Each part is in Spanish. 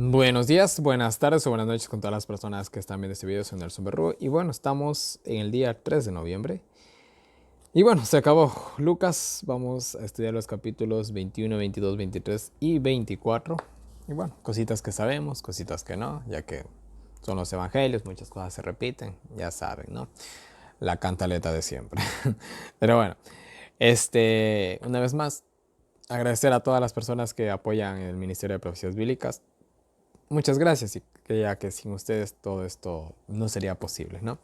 Buenos días, buenas tardes o buenas noches con todas las personas que están viendo este video. Soy Nelson Berrú y bueno, estamos en el día 3 de noviembre. Y bueno, se acabó Lucas. Vamos a estudiar los capítulos 21, 22, 23 y 24. Y bueno, cositas que sabemos, cositas que no, ya que son los evangelios, muchas cosas se repiten, ya saben, ¿no? La cantaleta de siempre. Pero bueno, una vez más, agradecer a todas las personas que apoyan el Ministerio de Profecías Bíblicas. Muchas gracias, y que ya que sin ustedes todo esto no sería posible, ¿no?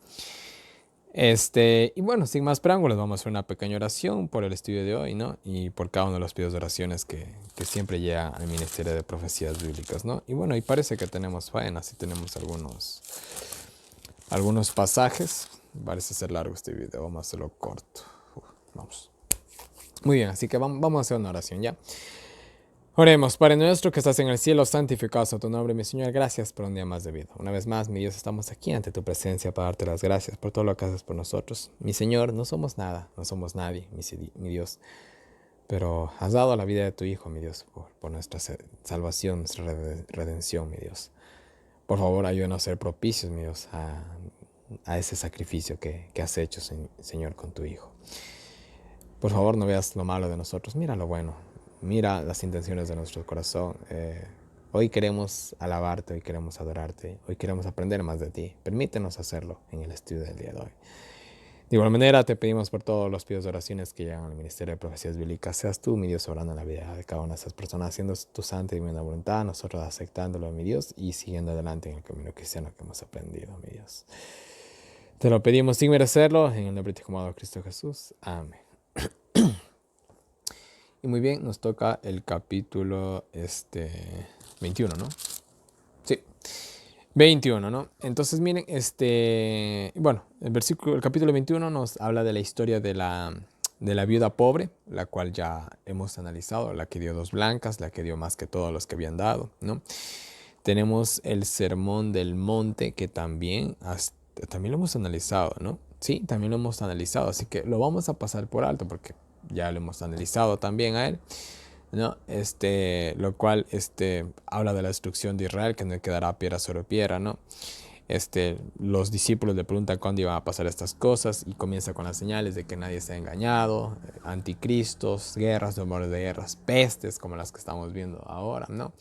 Y bueno, sin más preámbulos, vamos a hacer una pequeña oración por el estudio de hoy, ¿no? Y por cada uno de los pedidos de oraciones que siempre llega al Ministerio de Profecías Bíblicas, ¿no? Y bueno, y parece que tenemos faena, sí tenemos algunos pasajes. Parece ser largo este video, vamos a hacerlo corto. Vamos. Muy bien, así que vamos a hacer una oración, ¿ya? Oremos, Padre nuestro que estás en el cielo, santificado sea tu nombre, mi Señor, gracias por un día más de vida. Una vez más, mi Dios, estamos aquí ante tu presencia para darte las gracias por todo lo que haces por nosotros. Mi Señor, no somos nada, no somos nadie, mi Dios, pero has dado la vida de tu Hijo, mi Dios, por nuestra salvación, nuestra redención, mi Dios. Por favor, ayúdanos a ser propicios, mi Dios, a ese sacrificio que has hecho, Señor, con tu Hijo. Por favor, no veas lo malo de nosotros, mira lo bueno. Mira las intenciones de nuestro corazón. Hoy queremos alabarte, hoy queremos adorarte, hoy queremos aprender más de ti. Permítenos hacerlo en el estudio del día de hoy. De igual manera, te pedimos por todos los pedidos de oraciones que llegan al Ministerio de Profecías Bíblicas. Seas tú, mi Dios, obrando en la vida de cada una de esas personas, haciendo tu santa y divina voluntad, nosotros aceptándolo, mi Dios, y siguiendo adelante en el camino cristiano que hemos aprendido, mi Dios. Te lo pedimos sin merecerlo, en el nombre de tu amado Cristo Jesús. Amén. Y muy bien, nos toca el capítulo 21, ¿no? Sí, 21, ¿no? Entonces miren, bueno, el capítulo 21 nos habla de la historia de la viuda pobre, la cual ya hemos analizado, la que dio 2 blancas, la que dio más que todos los que habían dado, ¿no? Tenemos el sermón del monte, que también lo hemos analizado, ¿no? Sí, también lo hemos analizado, así que lo vamos a pasar por alto porque ya lo hemos analizado también a él, ¿no? Lo cual habla de la destrucción de Israel, que no quedará piedra sobre piedra, ¿no? Los discípulos le preguntan cuándo iban a pasar estas cosas y comienza con las señales de que nadie se ha engañado, anticristos, guerras, rumores de guerras, pestes como las que estamos viendo ahora, ¿no?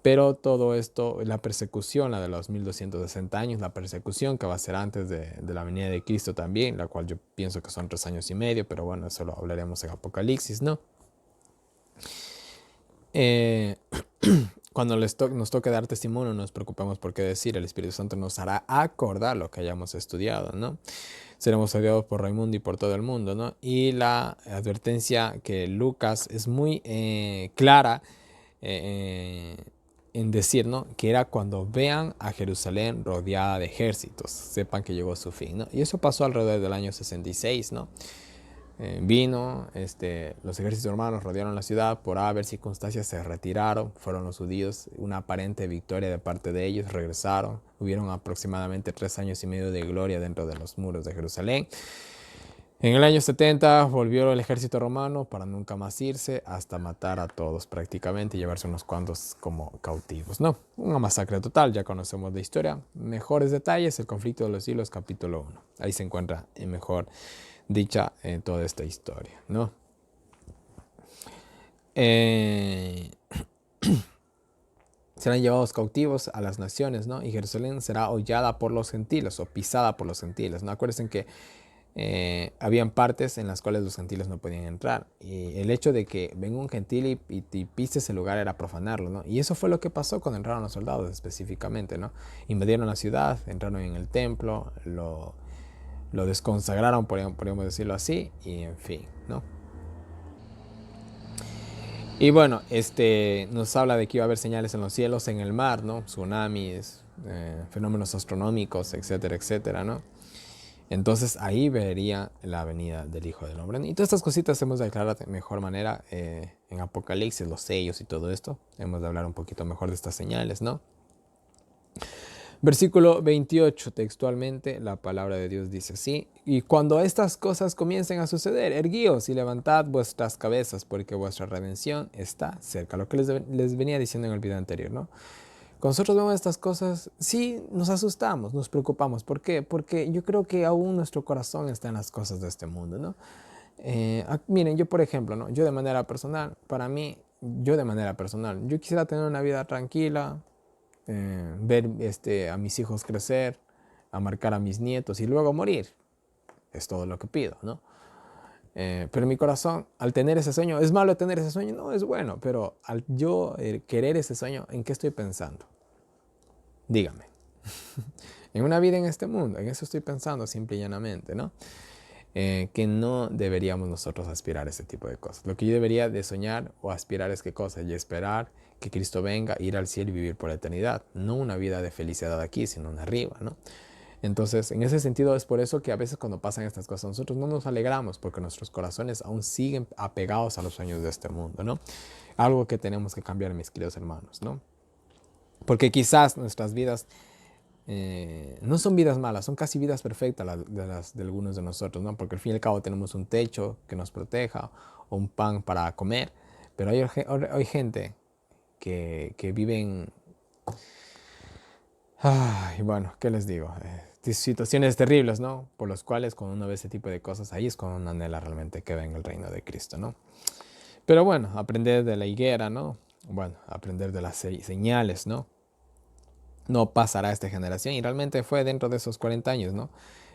Pero todo esto, la persecución, la de los 1260 años, la persecución que va a ser antes de la venida de Cristo también, la cual yo pienso que son 3 años y medio, pero bueno, eso lo hablaremos en Apocalipsis, ¿no? Cuando nos toque dar testimonio, no nos preocupemos por qué decir, el Espíritu Santo nos hará acordar lo que hayamos estudiado, ¿no? Seremos odiados por Raimundo y por todo el mundo, ¿no? Y la advertencia que Lucas es muy clara en decir, ¿no? Que era cuando vean a Jerusalén rodeada de ejércitos, sepan que llegó su fin, ¿no? Y eso pasó alrededor del año 66, ¿no? Vino, los ejércitos romanos rodearon la ciudad, por haber circunstancias se retiraron, fueron los judíos, una aparente victoria de parte de ellos, regresaron, hubieron aproximadamente 3 años y medio de gloria dentro de los muros de Jerusalén. En el año 70 volvió el ejército romano para nunca más irse, hasta matar a todos prácticamente y llevarse unos cuantos como cautivos, ¿no? Una masacre total, ya conocemos la historia. Mejores detalles, el conflicto de los siglos, capítulo 1. Ahí se encuentra en mejor dicha en toda esta historia, ¿no? Serán llevados cautivos a las naciones, ¿no? Y Jerusalén será hollada por los gentiles o pisada por los gentiles, ¿no? Acuérdense que habían partes en las cuales los gentiles no podían entrar. Y el hecho de que venga un gentil y pise ese lugar era profanarlo, ¿no? Y eso fue lo que pasó cuando entraron los soldados específicamente, ¿no? Invadieron la ciudad, entraron en el templo, lo desconsagraron, podríamos decirlo así, y en fin, ¿no? Y bueno, nos habla de que iba a haber señales en los cielos, en el mar, ¿no? Tsunamis, fenómenos astronómicos, etcétera, etcétera, ¿no? Entonces ahí vería la venida del Hijo del Hombre. Y todas estas cositas hemos de aclarar de mejor manera en Apocalipsis, los sellos y todo esto. Hemos de hablar un poquito mejor de estas señales, ¿no? Versículo 28, textualmente, la palabra de Dios dice así: y cuando estas cosas comiencen a suceder, erguíos y levantad vuestras cabezas, porque vuestra redención está cerca. Lo que les venía diciendo en el video anterior, ¿no? Cuando nosotros vemos estas cosas, sí nos asustamos, nos preocupamos. ¿Por qué? Porque yo creo que aún nuestro corazón está en las cosas de este mundo, ¿no? Miren, yo por ejemplo, ¿no? Yo de manera personal, para mí, yo quisiera tener una vida tranquila, ver a mis hijos crecer, a marcar a mis nietos y luego morir. Es todo lo que pido, ¿no? Pero mi corazón, al tener ese sueño, ¿es malo tener ese sueño? No, es bueno, pero al yo querer ese sueño, ¿en qué estoy pensando? Dígame. En una vida en este mundo, en eso estoy pensando simple y llanamente, ¿no? Que no deberíamos nosotros aspirar a ese tipo de cosas. Lo que yo debería de soñar o aspirar es qué cosa, y esperar que Cristo venga, ir al cielo y vivir por la eternidad. No una vida de felicidad aquí, sino una arriba, ¿no? Entonces, en ese sentido es por eso que a veces cuando pasan estas cosas nosotros no nos alegramos porque nuestros corazones aún siguen apegados a los sueños de este mundo, ¿no? Algo que tenemos que cambiar, mis queridos hermanos, ¿no? Porque quizás nuestras vidas no son vidas malas, son casi vidas perfectas las de algunos de nosotros, ¿no? Porque al fin y al cabo tenemos un techo que nos proteja o un pan para comer, pero hay gente que viven, ay, bueno, ¿qué les digo? Situaciones terribles, ¿no? Por los cuales cuando uno ve ese tipo de cosas, ahí es cuando uno anhela realmente que venga el reino de Cristo, ¿no? Pero bueno, aprender de la higuera, ¿no? Bueno, aprender de las señales, ¿no? No pasará esta generación y realmente fue dentro de esos 40 años, ¿no?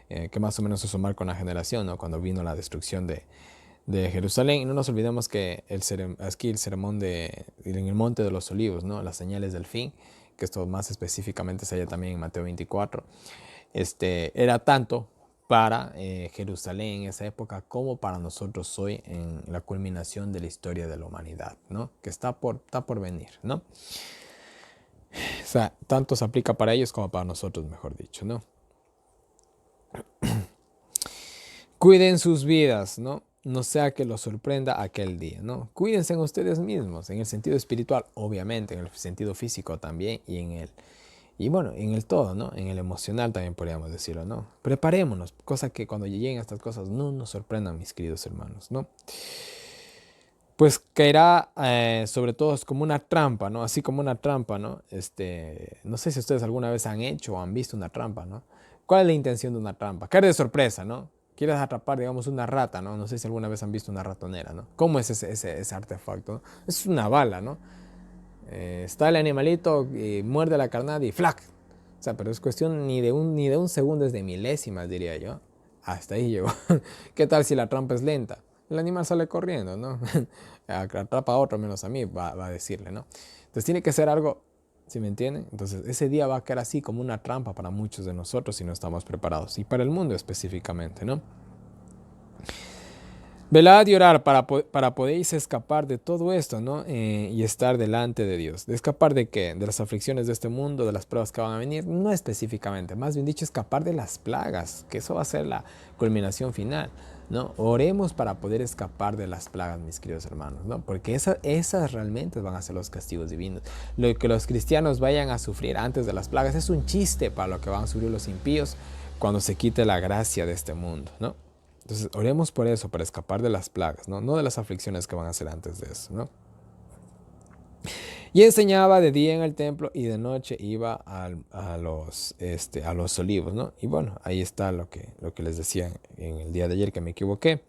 Que más o menos se marca una generación, ¿no? Cuando vino la destrucción de Jerusalén. Y no nos olvidemos que aquí el sermón en el Monte de los Olivos, ¿no? Las señales del fin, que esto más específicamente se halla también en Mateo 24, era tanto para Jerusalén en esa época como para nosotros hoy en la culminación de la historia de la humanidad, ¿no? Que está por venir, ¿no? O sea, tanto se aplica para ellos como para nosotros, mejor dicho, ¿no? Cuiden sus vidas, ¿no? No sea que los sorprenda aquel día, ¿no? Cuídense en ustedes mismos, en el sentido espiritual, obviamente, en el sentido físico también y bueno, en el todo, ¿no? En el emocional también podríamos decirlo, ¿no? Preparémonos, cosa que cuando lleguen estas cosas no nos sorprendan, mis queridos hermanos, ¿no? Pues caerá sobre todos como una trampa, ¿no? Así como una trampa, ¿no? No sé si ustedes alguna vez han hecho o han visto una trampa, ¿no? ¿Cuál es la intención de una trampa? Caer de sorpresa, ¿no? Quieres atrapar, digamos, una rata, ¿no? No sé si alguna vez han visto una ratonera, ¿no? ¿Cómo es ese artefacto? ¿No? Es una bala, ¿no? Está el animalito y muerde la carnada y ¡flac! O sea, pero es cuestión ni de un segundo, es de milésimas, diría yo. Hasta ahí llegó. ¿Qué tal si la trampa es lenta? El animal sale corriendo, ¿no? Atrapa a otro menos a mí, va a decirle, ¿no? Entonces tiene que ser algo, ¿sí me entienden? Entonces ese día va a quedar así como una trampa para muchos de nosotros si no estamos preparados. Y para el mundo específicamente, ¿no? Velad y orar para poder escapar de todo esto, ¿no? Y estar delante de Dios. ¿De escapar de qué? De las aflicciones de este mundo, de las pruebas que van a venir. No específicamente, más bien dicho, escapar de las plagas, que eso va a ser la culminación final, ¿no? Oremos para poder escapar de las plagas, mis queridos hermanos, ¿no? Porque esas realmente van a ser los castigos divinos. Lo que los cristianos vayan a sufrir antes de las plagas es un chiste para lo que van a sufrir los impíos cuando se quite la gracia de este mundo, ¿no? Entonces, oremos por eso, para escapar de las plagas, ¿no? No de las aflicciones que van a ser antes de eso, ¿no? Y enseñaba de día en el templo y de noche iba a los olivos, ¿no? Y bueno, ahí está lo que les decía en el día de ayer que me equivoqué.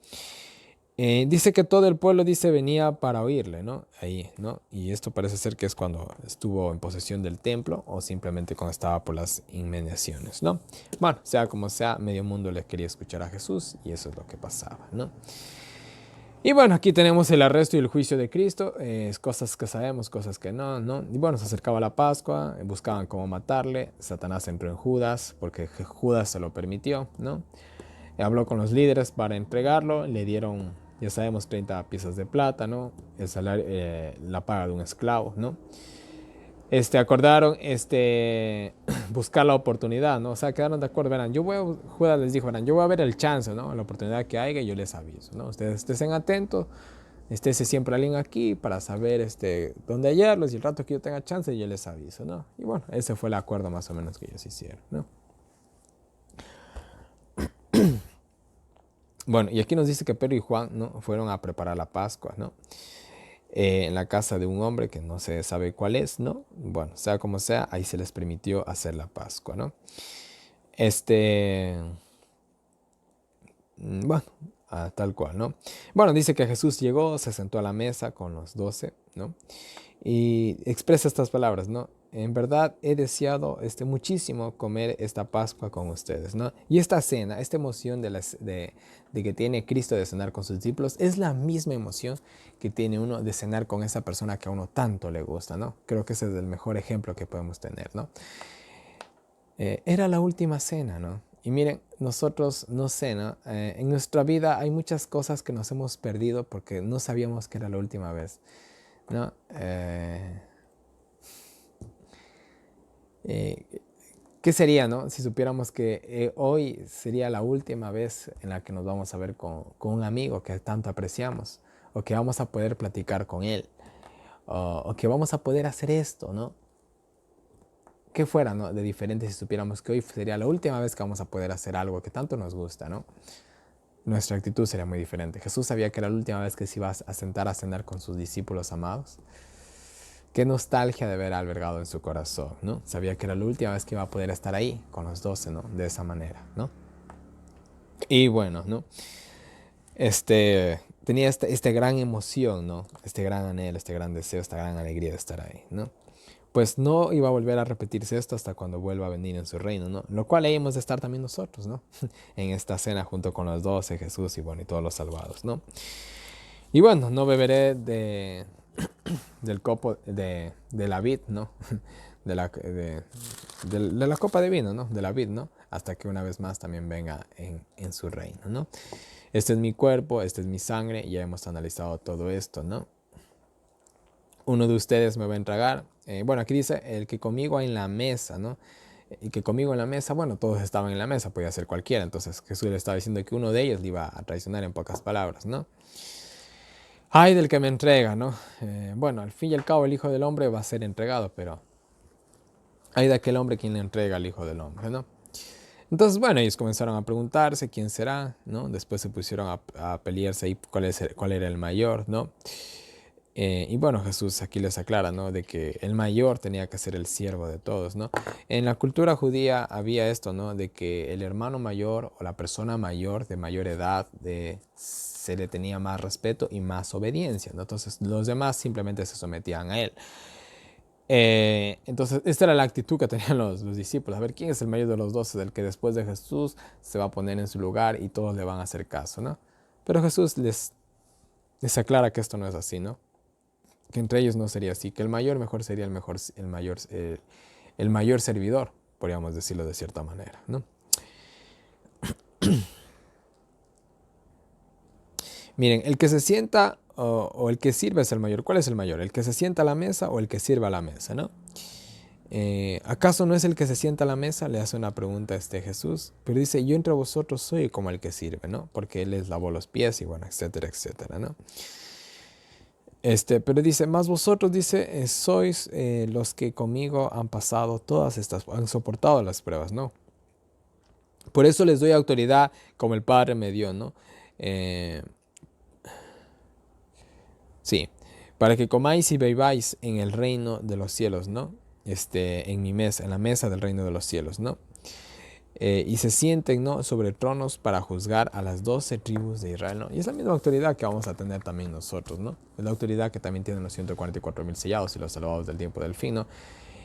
Dice que todo el pueblo, dice, venía para oírle, ¿no? Ahí, ¿no? Y esto parece ser que es cuando estuvo en posesión del templo o simplemente cuando estaba por las inmediaciones, ¿no? Bueno, sea como sea, medio mundo le quería escuchar a Jesús y eso es lo que pasaba, ¿no? Y bueno, aquí tenemos el arresto y el juicio de Cristo, cosas que sabemos, cosas que no, ¿no? Y bueno, se acercaba la Pascua, buscaban cómo matarle, Satanás entró en Judas porque Judas se lo permitió, ¿no? Habló con los líderes para entregarlo, le dieron, ya sabemos, 30 piezas de plata, ¿no? El salario, la paga de un esclavo, ¿no? Acordaron, buscar la oportunidad, ¿no? O sea, quedaron de acuerdo, verán, Judas les dijo, verán, yo voy a ver el chance, ¿no? La oportunidad que haya y yo les aviso, ¿no? Ustedes estén atentos, estése siempre alguien aquí para saber, dónde hallarlos y el rato que yo tenga chance yo les aviso, ¿no? Y bueno, ese fue el acuerdo más o menos que ellos hicieron, ¿no? Bueno, y aquí nos dice que Pedro y Juan, ¿no? Fueron a preparar la Pascua, ¿no? en la casa de un hombre que no se sabe cuál es, ¿no? Bueno, sea como sea, ahí se les permitió hacer la Pascua, ¿no? Este, bueno, tal cual, ¿no? Bueno, dice que Jesús llegó, se sentó a la mesa con los 12, ¿no? Y expresa estas palabras, ¿no? En verdad he deseado muchísimo comer esta Pascua con ustedes, ¿no? Y esta cena, esta emoción de que tiene Cristo de cenar con sus discípulos, es la misma emoción que tiene uno de cenar con esa persona que a uno tanto le gusta, ¿no? Creo que ese es el mejor ejemplo que podemos tener, ¿no? Era la última cena, ¿no? Y miren, nosotros, no sé, ¿no? En nuestra vida hay muchas cosas que nos hemos perdido porque no sabíamos que era la última vez, ¿no? ¿Qué sería, no? Si supiéramos que hoy sería la última vez en la que nos vamos a ver con un amigo que tanto apreciamos, o que vamos a poder platicar con él, o que vamos a poder hacer esto, ¿no? ¿Qué fuera, no? De diferente si supiéramos que hoy sería la última vez que vamos a poder hacer algo que tanto nos gusta, ¿no? Nuestra actitud sería muy diferente. Jesús sabía que era la última vez que se iba a sentar a cenar con sus discípulos amados. Qué nostalgia de haber albergado en su corazón, ¿no? Sabía que era la última vez que iba a poder estar ahí con los 12, ¿no? De esa manera, ¿no? Y bueno, ¿no? Tenía esta gran emoción, ¿no? Este gran anhelo, este gran deseo, esta gran alegría de estar ahí, ¿no? Pues no iba a volver a repetirse esto hasta cuando vuelva a venir en su reino, ¿no? Lo cual ahí hemos de estar también nosotros, ¿no? En esta cena junto con los 12, Jesús y bueno, y todos los salvados, ¿no? Y bueno, no beberé del copo de la vid, ¿no? De la copa de vino, ¿no? De la vid, ¿no? Hasta que una vez más también venga en su reino, ¿no? Este es mi cuerpo, este es mi sangre, ya hemos analizado todo esto, ¿no? Uno de ustedes me va a entregar. Bueno, aquí dice, el que conmigo en la mesa, ¿no? Y que conmigo en la mesa, bueno, todos estaban en la mesa, podía ser cualquiera. Entonces Jesús le estaba diciendo que uno de ellos le iba a traicionar en pocas palabras, ¿no? Ay del que me entrega, ¿no? Bueno, al fin y al cabo el Hijo del Hombre va a ser entregado, pero hay de aquel hombre quien le entrega al Hijo del Hombre, ¿no? Entonces, bueno, ellos comenzaron a preguntarse quién será, ¿no? Después se pusieron a pelearse ahí cuál era el mayor, ¿no? Y bueno, Jesús aquí les aclara, ¿no? De que el mayor tenía que ser el siervo de todos, ¿no? En la cultura judía había esto, ¿no? De que el hermano mayor o la persona mayor de mayor edad se le tenía más respeto y más obediencia, ¿no? Entonces los demás simplemente se sometían a él. Entonces esta era la actitud que tenían los discípulos. A ver, ¿quién es el mayor de los 12? Del que después de Jesús se va a poner en su lugar y todos le van a hacer caso, ¿no? Pero Jesús les aclara que esto no es así, ¿no? Que entre ellos no sería así, que el mayor mejor sería el mayor servidor, podríamos decirlo de cierta manera, ¿no? Miren, el que se sienta o el que sirve es el mayor. ¿Cuál es el mayor? ¿El que se sienta a la mesa o el que sirve a la mesa, no? ¿Acaso no es el que se sienta a la mesa? Le hace una pregunta a Jesús, pero dice, yo entre vosotros soy como el que sirve, ¿no? Porque él les lavó los pies y bueno, etcétera, etcétera, ¿no? Pero dice, más vosotros, dice, sois los que conmigo han pasado han soportado las pruebas, ¿no? Por eso les doy autoridad como el Padre me dio, ¿no? Eh, sí, para que comáis y bebáis en el reino de los cielos, ¿no? En mi mesa, en la mesa del reino de los cielos, ¿no? Y se sienten, ¿no? Sobre tronos para juzgar a las 12 tribus de Israel, ¿no? Y es la misma autoridad que vamos a tener también nosotros, ¿no? Es la autoridad que también tienen los 144,000 sellados y los salvados del tiempo del fin, ¿no?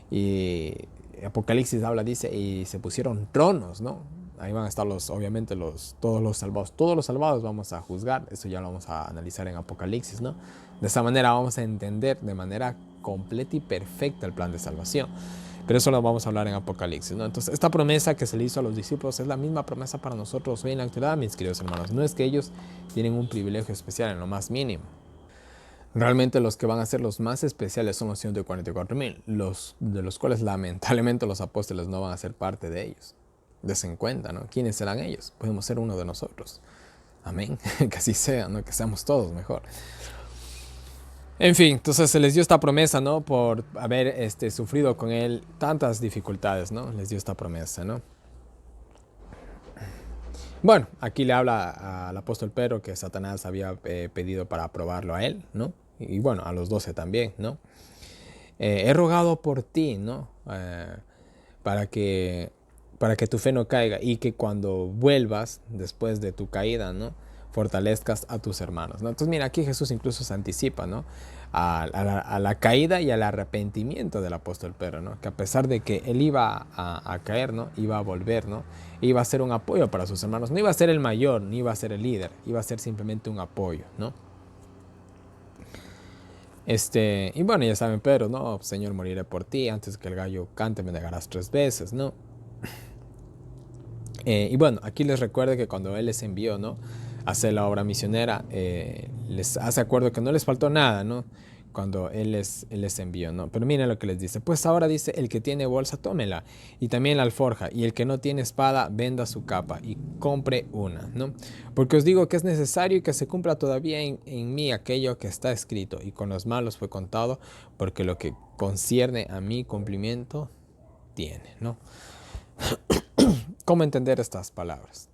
Y Apocalipsis habla, dice, y se pusieron tronos, ¿no? Ahí van a estar obviamente todos los salvados. Todos los salvados vamos a juzgar, eso ya lo vamos a analizar en Apocalipsis, ¿no? De esa manera vamos a entender de manera completa y perfecta el plan de salvación. Pero eso lo vamos a hablar en Apocalipsis, ¿no? Entonces, esta promesa que se le hizo a los discípulos es la misma promesa para nosotros hoy en la actualidad, mis queridos hermanos. No es que ellos tienen un privilegio especial en lo más mínimo. Realmente los que van a ser los más especiales son los 144,000, de los cuales lamentablemente los apóstoles no van a ser parte de ellos. Desen cuenta, ¿no? ¿Quiénes serán ellos? Podemos ser uno de nosotros. Amén. Que así sea, ¿no? Que seamos todos mejor. En fin, entonces se les dio esta promesa, ¿no? Por haber sufrido con él tantas dificultades, ¿no? Les dio esta promesa, ¿no? Bueno, aquí le habla al apóstol Pedro que Satanás había pedido para probarlo a él, ¿no? Y bueno, a los 12 también, ¿no? He rogado por ti, ¿no? Para que, para que tu fe no caiga y que cuando vuelvas después de tu caída, ¿no? Fortalezcas a tus hermanos, ¿no? Entonces, mira, aquí Jesús incluso se anticipa, ¿no? A la caída y al arrepentimiento del apóstol Pedro, ¿no? Que a pesar de que él iba a caer, ¿no? Iba a volver, ¿no? Iba a ser un apoyo para sus hermanos. No iba a ser el mayor, ni iba a ser el líder. Iba a ser simplemente un apoyo, ¿no? Y bueno, ya saben, Pedro, ¿no? Señor, moriré por ti. Antes que el gallo cante, me negarás 3 veces, ¿no? Y bueno, aquí les recuerdo que cuando Él les envió, ¿no? A hacer la obra misionera, les hace acuerdo que no les faltó nada, ¿no? Cuando él les envió, ¿no? Pero miren lo que les dice. Pues ahora dice, el que tiene bolsa, tómela. Y también la alforja. Y el que no tiene espada, venda su capa y compre una, ¿no? Porque os digo que es necesario que se cumpla todavía en mí aquello que está escrito. Y con los malos fue contado, porque lo que concierne a mi cumplimiento tiene, ¿no? ¿Cómo entender estas palabras?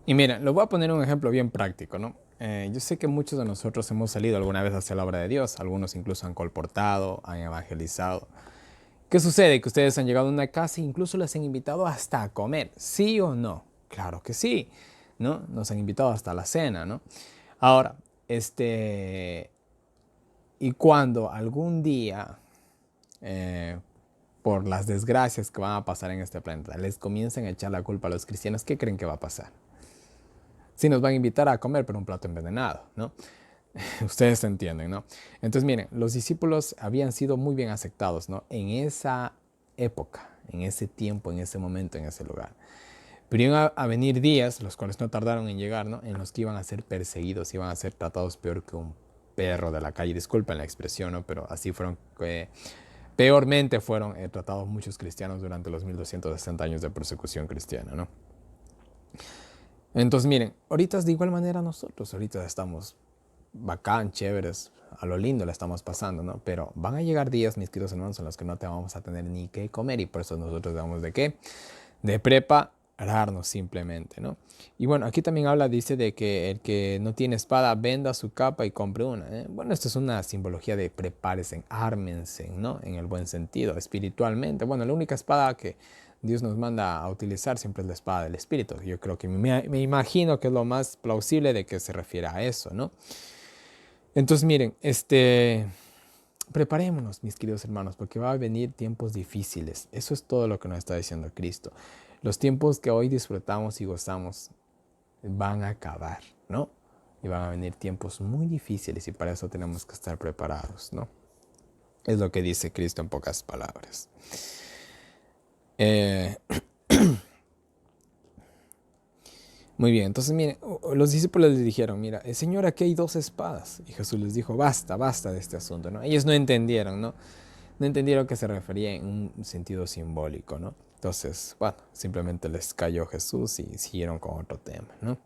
Y miren, les voy a poner un ejemplo bien práctico, ¿no? Yo sé que muchos de nosotros hemos salido alguna vez hacia la obra de Dios, algunos incluso han colportado, han evangelizado. ¿Qué sucede? Que ustedes han llegado a una casa e incluso les han invitado hasta a comer, ¿sí o no? Claro que sí, ¿no? Nos han invitado hasta la cena, ¿no? Ahora, y cuando algún día, por las desgracias que van a pasar en este planeta, les comiencen a echar la culpa a los cristianos, ¿qué creen que va a pasar? Sí, nos van a invitar a comer, pero un plato envenenado, ¿no? Ustedes entienden, ¿no? Entonces, miren, los discípulos habían sido muy bien aceptados, ¿no? En esa época, en ese tiempo, en ese momento, en ese lugar. Pero iban a venir días, los cuales no tardaron en llegar, ¿no? En los que iban a ser perseguidos, iban a ser tratados peor que un perro de la calle. Disculpen la expresión, ¿no? Pero así fueron, peormente fueron tratados muchos cristianos durante los 1260 años de persecución cristiana, ¿no? Entonces, miren, ahorita de igual manera nosotros, ahorita estamos bacán, chéveres, a lo lindo la estamos pasando, ¿no? Pero van a llegar días, mis queridos hermanos, en los que no te vamos a tener ni qué comer y por eso nosotros debemos de qué, de prepararnos simplemente, ¿no? Y bueno, aquí también dice de que el que no tiene espada venda su capa y compre una, ¿eh? Bueno, esto es una simbología de prepárense, ármense, ¿no? En el buen sentido, espiritualmente. Bueno, la única espada que Dios nos manda a utilizar siempre es la espada del Espíritu. Yo creo que me imagino que es lo más plausible de que se refiere a eso, ¿no? Entonces, miren, preparémonos, mis queridos hermanos, porque va a venir tiempos difíciles. Eso es todo lo que nos está diciendo Cristo. Los tiempos que hoy disfrutamos y gozamos van a acabar, ¿no? Y van a venir tiempos muy difíciles y para eso tenemos que estar preparados, ¿no? Es lo que dice Cristo en pocas palabras. Muy bien, entonces miren, los discípulos les dijeron, mira, Señor, aquí hay 2 espadas. Y Jesús les dijo, basta, basta de este asunto, ¿no? Ellos no entendieron, ¿no? No entendieron que se refería en un sentido simbólico, ¿no? Entonces, bueno, simplemente les cayó Jesús y siguieron con otro tema, ¿no?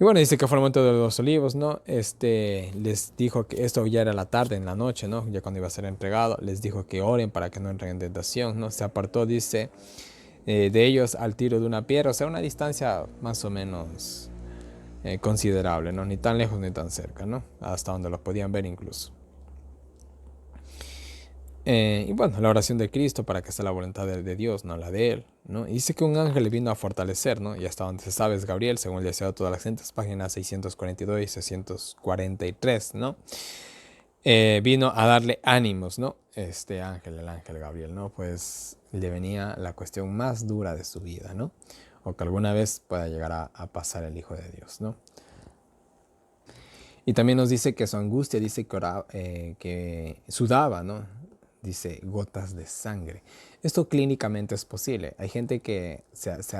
Y bueno, dice que fue el momento de los olivos, ¿no? Les dijo que esto ya era la tarde, en la noche, ¿no? Ya cuando iba a ser entregado, les dijo que oren para que no entren en tentación, ¿no? Se apartó, dice, de ellos al tiro de una piedra, o sea, una distancia más o menos considerable, ¿no? Ni tan lejos ni tan cerca, ¿no? Hasta donde los podían ver incluso. Y bueno, la oración de Cristo para que sea la voluntad de Dios, no la de Él, ¿no? Y dice que un ángel le vino a fortalecer, ¿no? Y hasta donde se sabe es Gabriel, según el deseo de todas las gentes, páginas 642 y 643, ¿no? Vino a darle ánimos, ¿no? Este ángel, el ángel Gabriel, ¿no? Pues le venía la cuestión más dura de su vida, ¿no? O que alguna vez pueda llegar a pasar el Hijo de Dios, ¿no? Y también nos dice que su angustia, dice que sudaba, ¿no? Dice gotas de sangre. Esto clínicamente es posible. Hay gente que,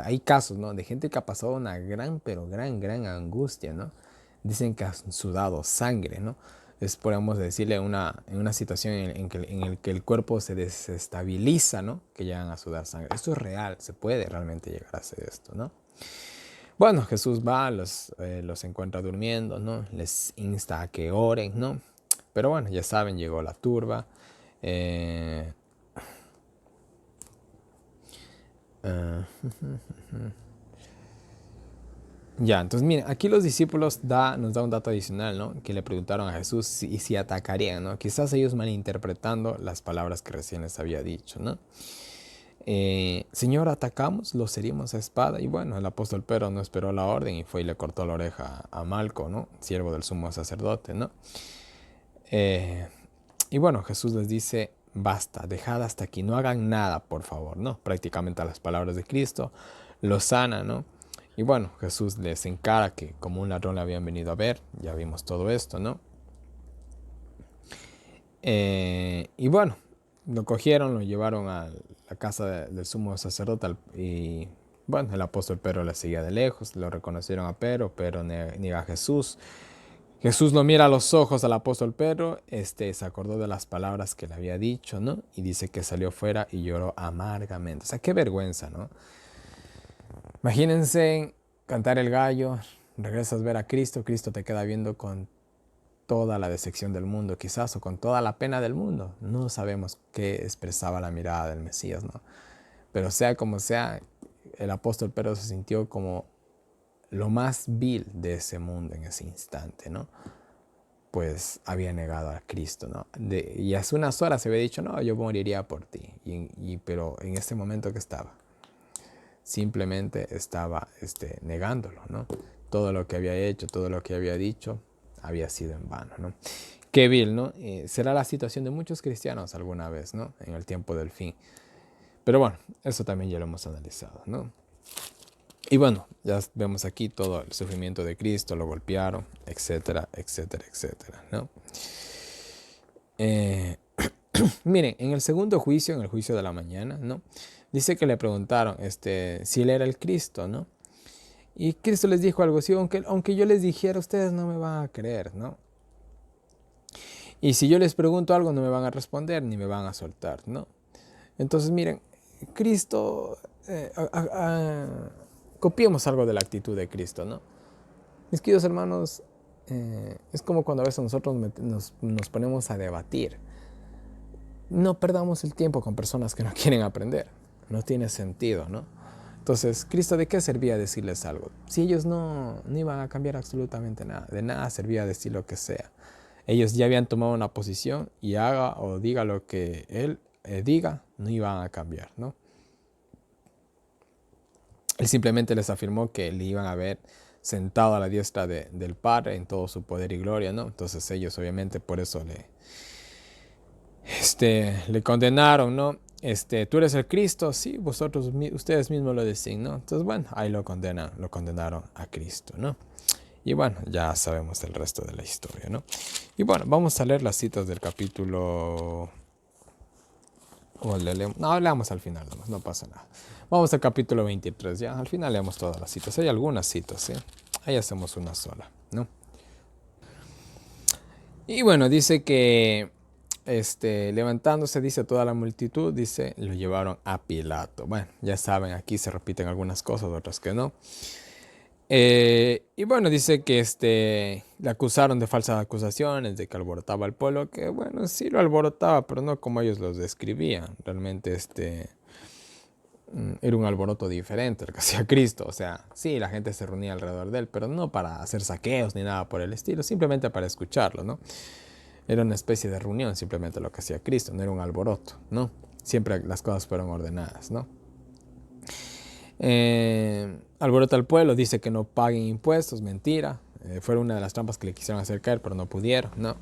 hay casos, ¿no? De gente que ha pasado una gran, pero gran angustia, ¿no? Dicen que han sudado sangre, ¿no? Podemos decirle en una situación en el que el cuerpo se desestabiliza, ¿no? Que llegan a sudar sangre. Esto es real, se puede realmente llegar a hacer esto, ¿no? Bueno, Jesús va, los encuentra durmiendo, ¿no? Les insta a que oren, ¿no? Pero bueno, ya saben, llegó la turba. Eh, Ya, entonces miren, aquí los discípulos nos da un dato adicional, ¿no? Que le preguntaron a Jesús si atacarían, ¿no? Quizás ellos malinterpretando las palabras que recién les había dicho, ¿no? Señor, atacamos, los herimos a espada. Y bueno, el apóstol Pedro no esperó la orden y fue y le cortó la oreja a Malco, ¿no? Siervo del sumo sacerdote, ¿no? Y bueno, Jesús les dice, basta, dejad hasta aquí, no hagan nada, por favor, ¿no? Prácticamente a las palabras de Cristo, lo sana, ¿no? Y bueno, Jesús les encara que como un ladrón le habían venido a ver, ya vimos todo esto, ¿no? Y bueno, lo cogieron, lo llevaron a la casa del sumo sacerdote y bueno, el apóstol Pedro le seguía de lejos, lo reconocieron a Pedro, pero niega a Jesús. Jesús lo mira a los ojos al apóstol Pedro, se acordó de las palabras que le había dicho, ¿no? Y dice que salió fuera y lloró amargamente. O sea, qué vergüenza, ¿no? Imagínense cantar el gallo, regresas a ver a Cristo, Cristo te queda viendo con toda la decepción del mundo quizás o con toda la pena del mundo. No sabemos qué expresaba la mirada del Mesías, ¿no? Pero sea como sea, el apóstol Pedro se sintió como lo más vil de ese mundo en ese instante, ¿no? Pues había negado a Cristo, ¿no? Y hace unas horas se había dicho, no, yo moriría por ti. Pero en ese momento que estaba, simplemente estaba negándolo, ¿no? Todo lo que había hecho, todo lo que había dicho, había sido en vano, ¿no? Qué vil, ¿no? Será la situación de muchos cristianos alguna vez, ¿no? En el tiempo del fin. Pero bueno, eso también ya lo hemos analizado, ¿no? Y bueno, ya vemos aquí todo el sufrimiento de Cristo, lo golpearon, etcétera, etcétera, etcétera, ¿no? Miren, en el segundo juicio, en el juicio de la mañana, ¿no? Dice que le preguntaron si él era el Cristo, ¿no? Y Cristo les dijo algo así, aunque yo les dijera, ustedes no me van a creer, ¿no? Y si yo les pregunto algo, no me van a responder, ni me van a soltar, ¿no? Entonces, miren, Cristo, copiemos algo de la actitud de Cristo, ¿no? Mis queridos hermanos, es como cuando a veces nosotros nos ponemos a debatir. No perdamos el tiempo con personas que no quieren aprender. No tiene sentido, ¿no? Entonces, ¿Cristo de qué servía decirles algo? Si ellos no iban a cambiar absolutamente nada, de nada servía decir lo que sea. Ellos ya habían tomado una posición y haga o diga lo que Él diga, no iban a cambiar, ¿no? Él simplemente les afirmó que le iban a ver sentado a la diestra del Padre en todo su poder y gloria, ¿no? Entonces ellos obviamente por eso le condenaron, ¿no? Tú eres el Cristo, sí, ustedes mismos lo decían, ¿no? Entonces, bueno, ahí lo condenaron a Cristo, ¿no? Y bueno, ya sabemos el resto de la historia, ¿no? Y bueno, vamos a leer las citas del capítulo. No, leamos al final, no pasa nada. Vamos al capítulo 23, ya. Al final leemos todas las citas. Hay algunas citas, ¿sí? Ahí hacemos una sola, ¿no? Y bueno, dice que levantándose, dice toda la multitud, dice, lo llevaron a Pilato. Bueno, ya saben, aquí se repiten algunas cosas, otras que no. Y bueno, dice que le acusaron de falsas acusaciones, de que alborotaba al pueblo, que bueno, sí lo alborotaba, pero no como ellos los describían. Realmente era un alboroto diferente el que hacía Cristo. O sea, sí, la gente se reunía alrededor de él, pero no para hacer saqueos ni nada por el estilo, simplemente para escucharlo, ¿no? Era una especie de reunión, simplemente lo que hacía Cristo, no era un alboroto, ¿no? Siempre las cosas fueron ordenadas, ¿no? Alborota al pueblo, dice que no paguen impuestos, mentira. Fue una de las trampas que le quisieron hacer caer, pero no pudieron, ¿no?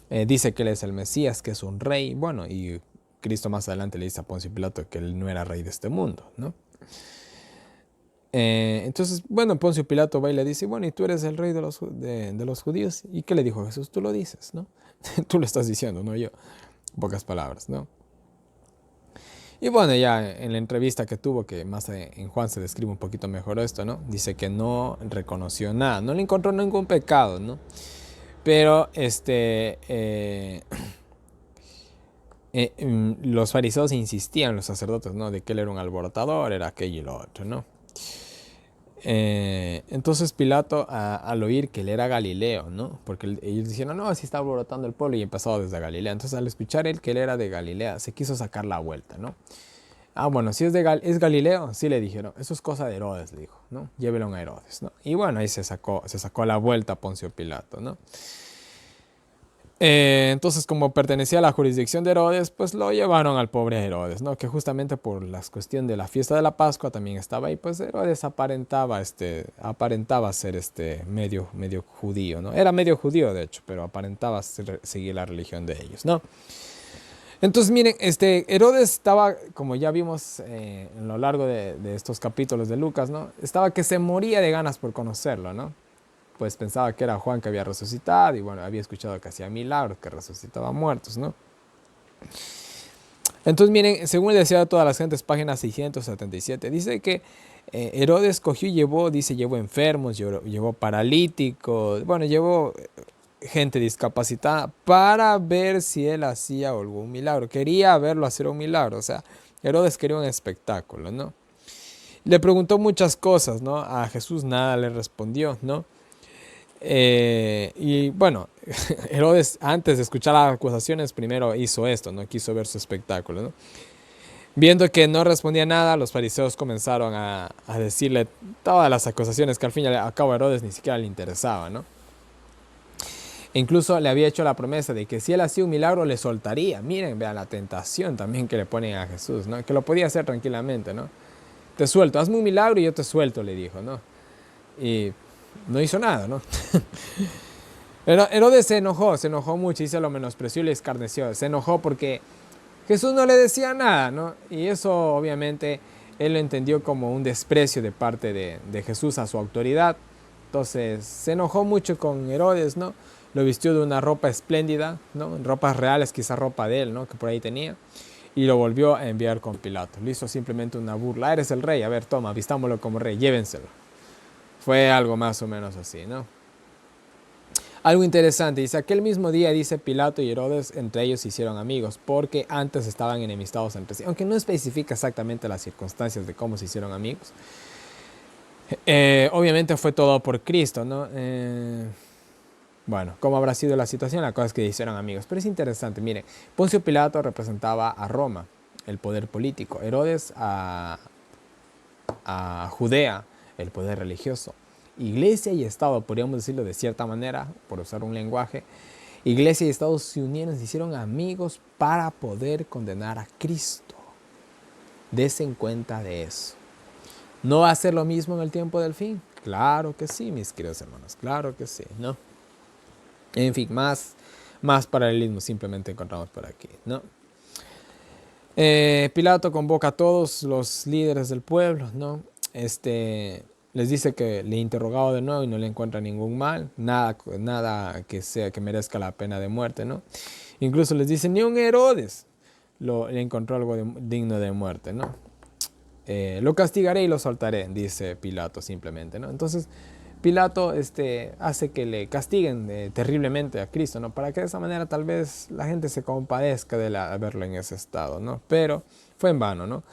Dice que él es el Mesías, que es un rey, bueno, y Cristo más adelante le dice a Poncio Pilato que él no era rey de este mundo, ¿no? Entonces, bueno, Poncio Pilato va y le dice, bueno, ¿y tú eres el rey de los judíos? ¿Y qué le dijo Jesús? Tú lo dices, ¿no? Tú lo estás diciendo, no yo. En pocas palabras, ¿no? Y bueno, ya en la entrevista que tuvo, que más en Juan se describe un poquito mejor esto, ¿no? Dice que no reconoció nada, no le encontró ningún pecado, ¿no? Pero los fariseos insistían, los sacerdotes, ¿no? De que él era un alborotador, era aquello y lo otro, ¿no? Entonces Pilato, al oír que él era Galileo, ¿no? Porque ellos dijeron, no, así está alborotando el pueblo y empezó desde Galilea. Entonces al escuchar él que él era de Galilea, se quiso sacar la vuelta, ¿no? Ah, bueno, si es Galileo, sí le dijeron, eso es cosa de Herodes, le dijo, ¿no? Llévelo a Herodes, ¿no? Y bueno, ahí se sacó la vuelta a Poncio Pilato, ¿no? Entonces, como pertenecía a la jurisdicción de Herodes, pues lo llevaron al pobre Herodes, ¿no? Que justamente por la cuestión de la fiesta de la Pascua también estaba ahí, pues Herodes aparentaba ser medio judío, ¿no? Era medio judío, de hecho, pero aparentaba seguir la religión de ellos, ¿no? Entonces, miren, Herodes estaba, como ya vimos en lo largo de estos capítulos de Lucas, ¿no? Estaba que se moría de ganas por conocerlo, ¿no? Pues pensaba que era Juan que había resucitado y bueno, había escuchado que hacía milagros, que resucitaba muertos, ¿no? Entonces miren, según el deseo de todas las gentes, página 677, dice que Herodes cogió y llevó enfermos, llevó paralíticos, bueno, llevó gente discapacitada para ver si él hacía algún milagro. Quería verlo hacer un milagro, o sea, Herodes quería un espectáculo, ¿no? Le preguntó muchas cosas, ¿no? A Jesús nada le respondió, ¿no? Y bueno, Herodes antes de escuchar las acusaciones primero hizo esto, no quiso ver su espectáculo, ¿no? Viendo que no respondía nada, los fariseos comenzaron a decirle todas las acusaciones que al fin y al cabo a Herodes ni siquiera le interesaba, ¿no? E incluso le había hecho la promesa de que si él hacía un milagro le soltaría. Miren, vean la tentación también que le ponen a Jesús, ¿no? Que lo podía hacer tranquilamente, ¿no? Te suelto, hazme un milagro y yo te suelto, le dijo, ¿no? Y no hizo nada, ¿no? Herodes se enojó mucho y se lo menospreció y le escarneció. Se enojó porque Jesús no le decía nada, ¿no? Y eso obviamente él lo entendió como un desprecio de parte de Jesús a su autoridad. Entonces se enojó mucho con Herodes, ¿no? Lo vistió de una ropa espléndida, ¿no? Ropas reales, quizá ropa de él, ¿no? Que por ahí tenía. Y lo volvió a enviar con Pilato. Le hizo simplemente una burla. Eres el rey, a ver, toma, vistámoslo como rey, llévenselo. Fue algo más o menos así, ¿no? Algo interesante, dice, aquel mismo día, dice Pilato y Herodes, entre ellos se hicieron amigos, porque antes estaban enemistados entre sí, aunque no especifica exactamente las circunstancias de cómo se hicieron amigos. Obviamente fue todo por Cristo, ¿no? Bueno, ¿cómo habrá sido la situación? La cosa es que se hicieron amigos, pero es interesante, mire, Poncio Pilato representaba a Roma, el poder político, Herodes a Judea, el poder religioso. Iglesia y Estado, podríamos decirlo de cierta manera, por usar un lenguaje, Iglesia y Estado se unieron, se hicieron amigos para poder condenar a Cristo. Desen cuenta de eso. ¿No va a ser lo mismo en el tiempo del fin? Claro que sí, mis queridos hermanos, claro que sí, ¿no? En fin, más paralelismo simplemente encontramos por aquí, ¿no? Pilato convoca a todos los líderes del pueblo, ¿no? Les dice que le ha interrogado de nuevo y no le encuentra ningún mal, nada que merezca la pena de muerte, ¿no? Incluso les dice, ni un Herodes le encontró algo digno de muerte, ¿no? Lo castigaré y lo soltaré, dice Pilato simplemente, ¿no? Entonces Pilato hace que le castiguen terriblemente a Cristo, ¿no? Para que de esa manera tal vez la gente se compadezca de verlo en ese estado, ¿no? Pero fue en vano, ¿no?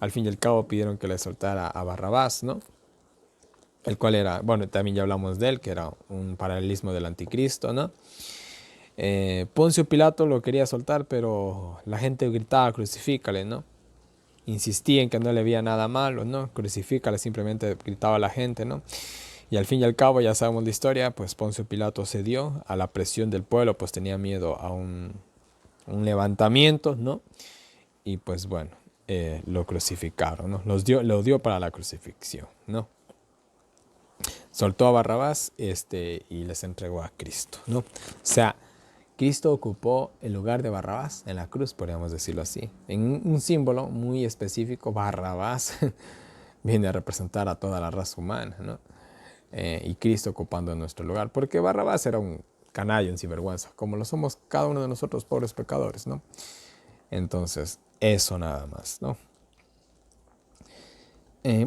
Al fin y al cabo pidieron que le soltara a Barrabás, ¿no? El cual era, bueno, también ya hablamos de él, que era un paralelismo del anticristo, ¿no? Poncio Pilato lo quería soltar, pero la gente gritaba, crucifícale, ¿no? Insistía en que no le veía nada malo, ¿no? Crucifícale, simplemente gritaba la gente, ¿no? Y al fin y al cabo, ya sabemos la historia, pues Poncio Pilato cedió a la presión del pueblo, pues tenía miedo a un levantamiento, ¿no? Y pues bueno, lo crucificaron, ¿no? Lo dio para la crucifixión, ¿no? Soltó a Barrabás y les entregó a Cristo, ¿no? O sea, Cristo ocupó el lugar de Barrabás en la cruz, podríamos decirlo así. En un símbolo muy específico, Barrabás viene a representar a toda la raza humana, ¿no? Y Cristo ocupando nuestro lugar, porque Barrabás era un canalla, un sinvergüenza, como lo somos cada uno de nosotros, pobres pecadores, ¿no? Entonces, eso nada más, ¿no?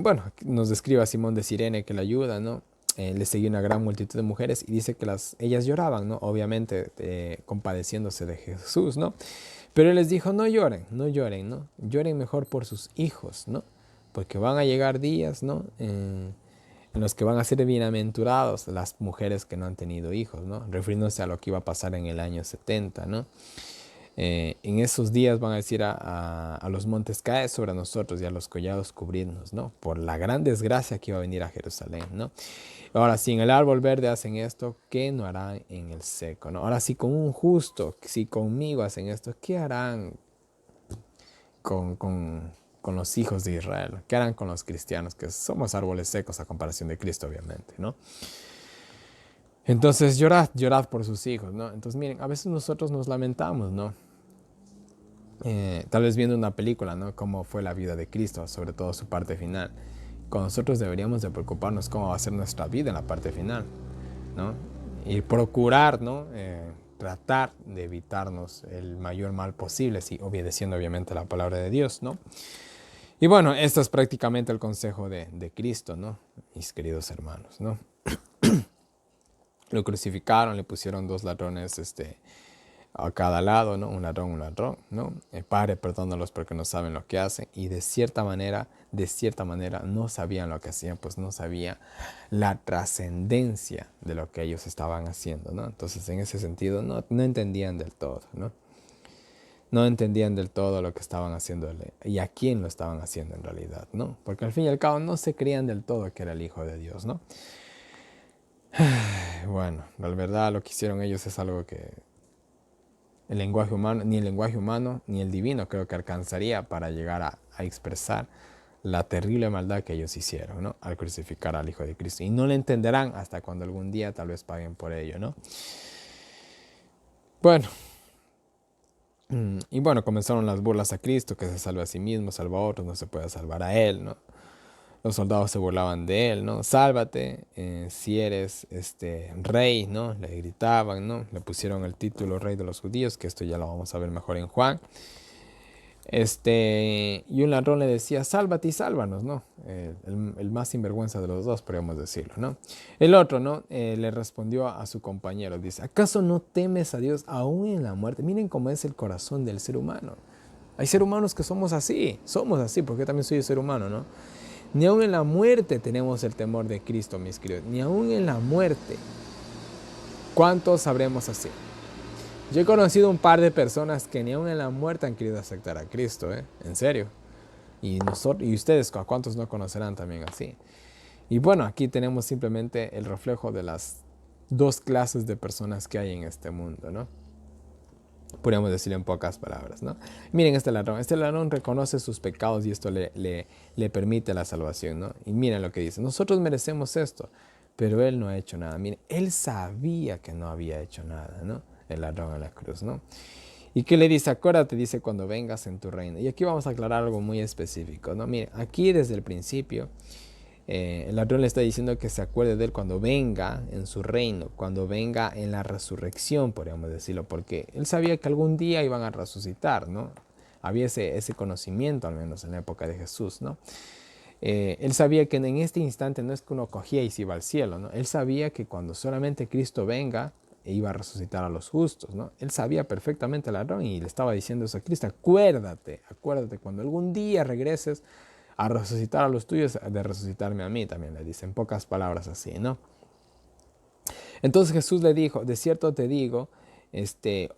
Bueno, nos describe a Simón de Cirene que le ayuda, ¿no? Le seguía una gran multitud de mujeres y dice que ellas lloraban, ¿no? Obviamente compadeciéndose de Jesús, ¿no? Pero él les dijo, no lloren, no lloren, ¿no? Lloren mejor por sus hijos, ¿no? Porque van a llegar días, ¿no? En los que van a ser bienaventurados las mujeres que no han tenido hijos, ¿no? Refiriéndose a lo que iba a pasar en el año 70, ¿no? En esos días van a decir a los montes, cae sobre nosotros, y a los collados cubrirnos, ¿no? Por la gran desgracia que iba a venir a Jerusalén, ¿no? Ahora, si en el árbol verde hacen esto, ¿qué no harán en el seco, ¿no? Ahora, si con un justo, si conmigo hacen esto, ¿qué harán con los hijos de Israel? ¿Qué harán con los cristianos? Que somos árboles secos a comparación de Cristo, obviamente, ¿no? Entonces, llorad por sus hijos, ¿no? Entonces, miren, a veces nosotros nos lamentamos, ¿no? Tal vez viendo una película, ¿no? Cómo fue la vida de Cristo, sobre todo su parte final. Con nosotros deberíamos de preocuparnos cómo va a ser nuestra vida en la parte final, ¿no? Y procurar, ¿no? Tratar de evitarnos el mayor mal posible, sí, obedeciendo obviamente la palabra de Dios, ¿no? Y bueno, esto es prácticamente el consejo de Cristo, ¿no? Mis queridos hermanos, ¿no? Lo crucificaron, le pusieron 2 ladrones, a cada lado, ¿no? Un ladrón, ¿no? Padre, perdónalos porque no saben lo que hacen. Y de cierta manera, no sabían lo que hacían, pues no sabían la trascendencia de lo que ellos estaban haciendo, ¿no? Entonces, en ese sentido, no entendían del todo, ¿no? No entendían del todo lo que estaban haciendo y a quién lo estaban haciendo en realidad, ¿no? Porque al fin y al cabo no se creían del todo que era el Hijo de Dios, ¿no? Bueno, la verdad lo que hicieron ellos es algo que el lenguaje humano, ni el lenguaje humano ni el divino creo que alcanzaría para llegar a expresar la terrible maldad que ellos hicieron, ¿no? Al crucificar al Hijo de Cristo. Y no le entenderán hasta cuando algún día tal vez paguen por ello, ¿no? Bueno, y bueno, comenzaron las burlas a Cristo, que se salva a sí mismo, salva a otros, no se puede salvar a él, ¿no? Los soldados se burlaban de él, ¿no? Sálvate, si eres rey, ¿no? Le gritaban, ¿no? Le pusieron el título rey de los judíos, que esto ya lo vamos a ver mejor en Juan. Y un ladrón le decía, sálvate y sálvanos, ¿no? El más sinvergüenza de los dos, podríamos decirlo, ¿no? El otro, ¿no? Le respondió a su compañero, dice, ¿acaso no temes a Dios aún en la muerte? Miren cómo es el corazón del ser humano. Hay seres humanos que somos así, porque yo también soy un ser humano, ¿no? Ni aún en la muerte tenemos el temor de Cristo, mis queridos. Ni aún en la muerte. ¿Cuántos sabremos así? Yo he conocido un par de personas que ni aún en la muerte han querido aceptar a Cristo, ¿eh? En serio. Y ustedes, ¿a cuántos no conocerán también así? Y bueno, aquí tenemos simplemente el reflejo de las 2 clases de personas que hay en este mundo, ¿no? Podríamos decirlo en pocas palabras, ¿no? Miren este ladrón reconoce sus pecados y esto le permite la salvación, ¿no? Y miren lo que dice, nosotros merecemos esto, pero él no ha hecho nada. Miren, él sabía que no había hecho nada, ¿no? El ladrón en la cruz, ¿no? ¿Y qué le dice? Acuérdate, dice, cuando vengas en tu reino. Y aquí vamos a aclarar algo muy específico, ¿no? Miren, aquí desde el principio el ladrón le está diciendo que se acuerde de él cuando venga en su reino, cuando venga en la resurrección, podríamos decirlo, porque él sabía que algún día iban a resucitar, ¿no? Había ese conocimiento, al menos en la época de Jesús, ¿no? Él sabía que en este instante no es que uno cogía y se iba al cielo, ¿no? Él sabía que cuando solamente Cristo venga, iba a resucitar a los justos, ¿no? Él sabía perfectamente el ladrón y le estaba diciendo eso a Cristo, acuérdate, cuando algún día regreses a resucitar a los tuyos, de resucitarme a mí, también le dice, en pocas palabras así, ¿no? Entonces Jesús le dijo, de cierto te digo,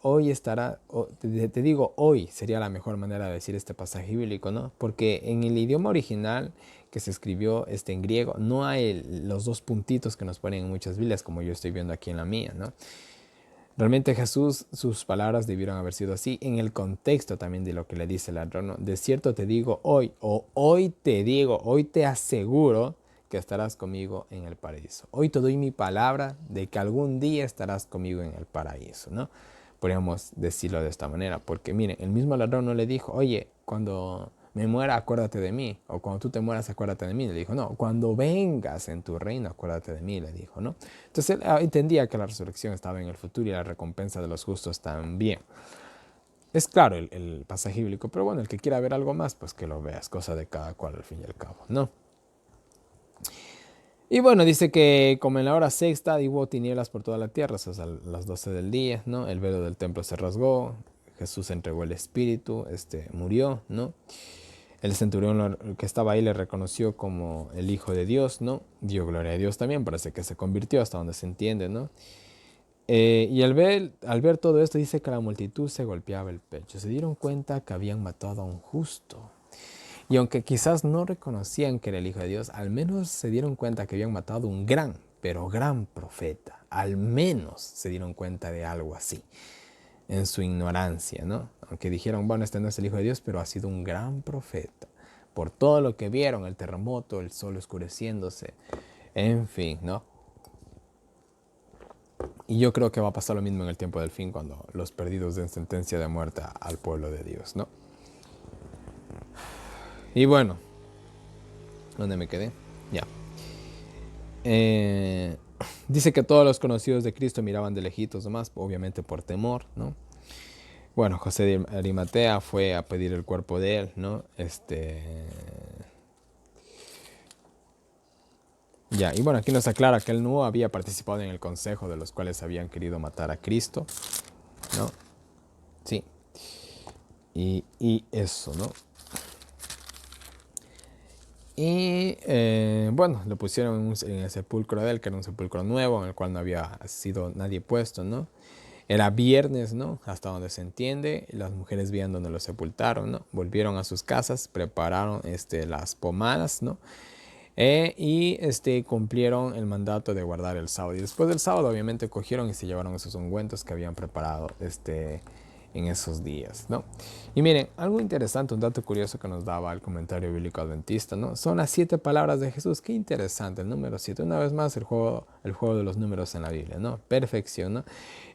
hoy estará, te digo hoy, sería la mejor manera de decir este pasaje bíblico, ¿no? Porque en el idioma original que se escribió en griego, no hay los 2 puntitos que nos ponen en muchas Biblias, como yo estoy viendo aquí en la mía, ¿no? Realmente Jesús, sus palabras debieron haber sido así en el contexto también de lo que le dice el ladrón, ¿no? De cierto te digo hoy, o hoy te digo, hoy te aseguro que estarás conmigo en el paraíso. Hoy te doy mi palabra de que algún día estarás conmigo en el paraíso, ¿no? Podríamos decirlo de esta manera, porque miren, el mismo ladrón no le dijo, oye, cuando me muera, acuérdate de mí, o cuando tú te mueras, acuérdate de mí. Le dijo, no, cuando vengas en tu reino, acuérdate de mí, le dijo, ¿no? Entonces él entendía que la resurrección estaba en el futuro y la recompensa de los justos también. Es claro el pasaje bíblico, pero bueno, el que quiera ver algo más, pues que lo veas, cosa de cada cual al fin y al cabo, ¿no? Y bueno, dice que como en la hora sexta hubo tinieblas por toda la tierra, o sea, a las 12 del día, ¿no? El velo del templo se rasgó, Jesús entregó el espíritu, murió, ¿no? El centurión que estaba ahí le reconoció como el Hijo de Dios, ¿no? Dio gloria a Dios también, parece que se convirtió hasta donde se entiende, ¿no? Y al ver todo esto, dice que la multitud se golpeaba el pecho. Se dieron cuenta que habían matado a un justo. Y aunque quizás no reconocían que era el Hijo de Dios, al menos se dieron cuenta que habían matado un gran, pero gran profeta. Al menos se dieron cuenta de algo así, en su ignorancia, ¿no? Aunque dijeron, bueno, este no es el Hijo de Dios, pero ha sido un gran profeta. Por todo lo que vieron, el terremoto, el sol oscureciéndose, en fin, ¿no? Y yo creo que va a pasar lo mismo en el tiempo del fin, cuando los perdidos den sentencia de muerte al pueblo de Dios, ¿no? Y bueno, ¿dónde me quedé? Ya. Dice que todos los conocidos de Cristo miraban de lejitos nomás, obviamente por temor, ¿no? Bueno, José de Arimatea fue a pedir el cuerpo de él, ¿no? Ya, y bueno, aquí nos aclara que él no había participado en el consejo de los cuales habían querido matar a Cristo, ¿no? Sí. Y eso, ¿no? Y bueno, lo pusieron en el sepulcro de él, que era un sepulcro nuevo, en el cual no había sido nadie puesto, ¿no? Era viernes, ¿no? Hasta donde se entiende. Las mujeres veían donde lo sepultaron, ¿no? Volvieron a sus casas, prepararon las pomadas, ¿no? Y cumplieron el mandato de guardar el sábado. Y después del sábado, obviamente, cogieron y se llevaron esos ungüentos que habían preparado en esos días, ¿no? Y miren, algo interesante, un dato curioso que nos daba el comentario bíblico adventista, ¿no? Son las 7 palabras de Jesús. Qué interesante, el número 7. Una vez más, el juego de los números en la Biblia, ¿no? Perfección, ¿no?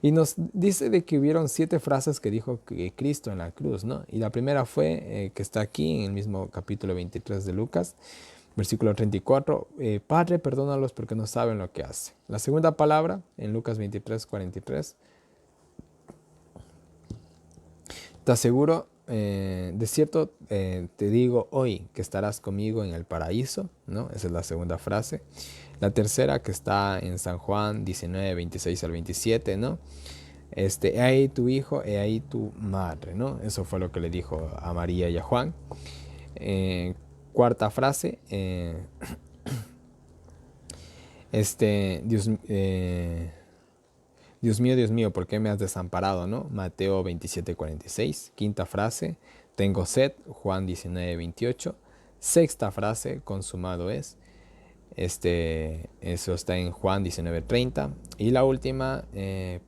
Y nos dice de que hubieron 7 frases que dijo Cristo en la cruz, ¿no? Y la primera fue, que está aquí en el mismo capítulo 23 de Lucas, versículo 34, Padre, perdónalos porque no saben lo que hacen. La segunda palabra, en Lucas 23, 43, te aseguro, de cierto te digo hoy que estarás conmigo en el paraíso, ¿no? Esa es la segunda frase. La tercera, que está en San Juan 19, 26 al 27, ¿no? He ahí tu hijo, he ahí tu madre, ¿no? Eso fue lo que le dijo a María y a Juan. Cuarta frase, Dios mío, ¿por qué me has desamparado? ¿No? Mateo 27:46. Quinta frase, tengo sed, Juan 19:28. Sexta frase, consumado es. Eso está en Juan 19:30. Y la última,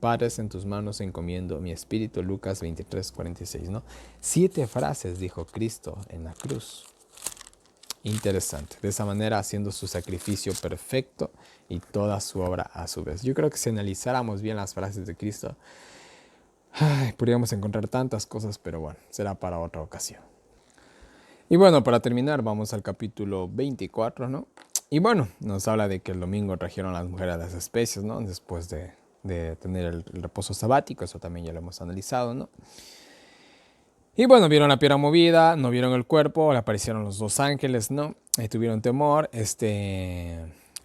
Padres, en tus manos encomiendo mi espíritu, Lucas 23:46, ¿no? 7 frases dijo Cristo en la cruz. Interesante. De esa manera, haciendo su sacrificio perfecto y toda su obra a su vez. Yo creo que si analizáramos bien las frases de Cristo, podríamos encontrar tantas cosas, pero bueno, será para otra ocasión. Y bueno, para terminar, vamos al capítulo 24, ¿no? Y bueno, nos habla de que el domingo trajeron las mujeres a las especies, ¿no? Después de tener el reposo sabático, eso también ya lo hemos analizado, ¿no? Y bueno, vieron la piedra movida, no vieron el cuerpo, le aparecieron los 2 ángeles, ¿no? Tuvieron temor.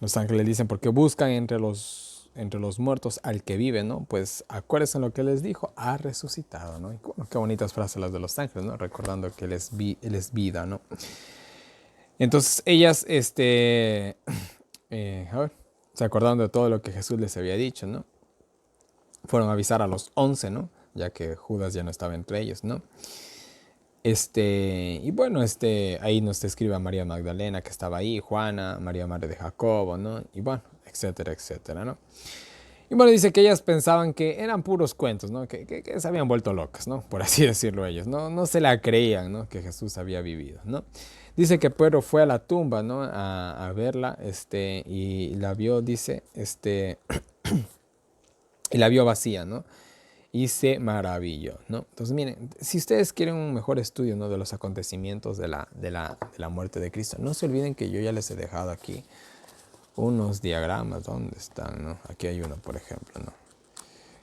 Los ángeles dicen, ¿por qué buscan entre los muertos al que vive, ¿no? Pues acuérdense lo que les dijo, ha resucitado, ¿no? Y bueno, qué bonitas frases las de los ángeles, ¿no? Recordando que él es vida, ¿no? Entonces ellas, a ver, se acordaron de todo lo que Jesús les había dicho, ¿no? Fueron a avisar a los 11, ¿no? Ya que Judas ya no estaba entre ellos, ¿no? Y bueno, ahí nos describe a María Magdalena, que estaba ahí, Juana, María Madre de Jacobo, ¿no? Y bueno, etcétera, etcétera, ¿no? Y bueno, dice que ellas pensaban que eran puros cuentos, ¿no? Que se habían vuelto locas, ¿no? Por así decirlo ellos, ¿no? No se la creían, ¿no? Que Jesús había vivido, ¿no? Dice que Pedro fue a la tumba, ¿no? A verla, y la vio, dice, y la vio vacía, ¿no? Y se maravilló, ¿no? Entonces, miren, si ustedes quieren un mejor estudio, ¿no? De los acontecimientos de la muerte de Cristo, no se olviden que yo ya les he dejado aquí unos diagramas. ¿Dónde están, no? Aquí hay uno, por ejemplo, ¿no?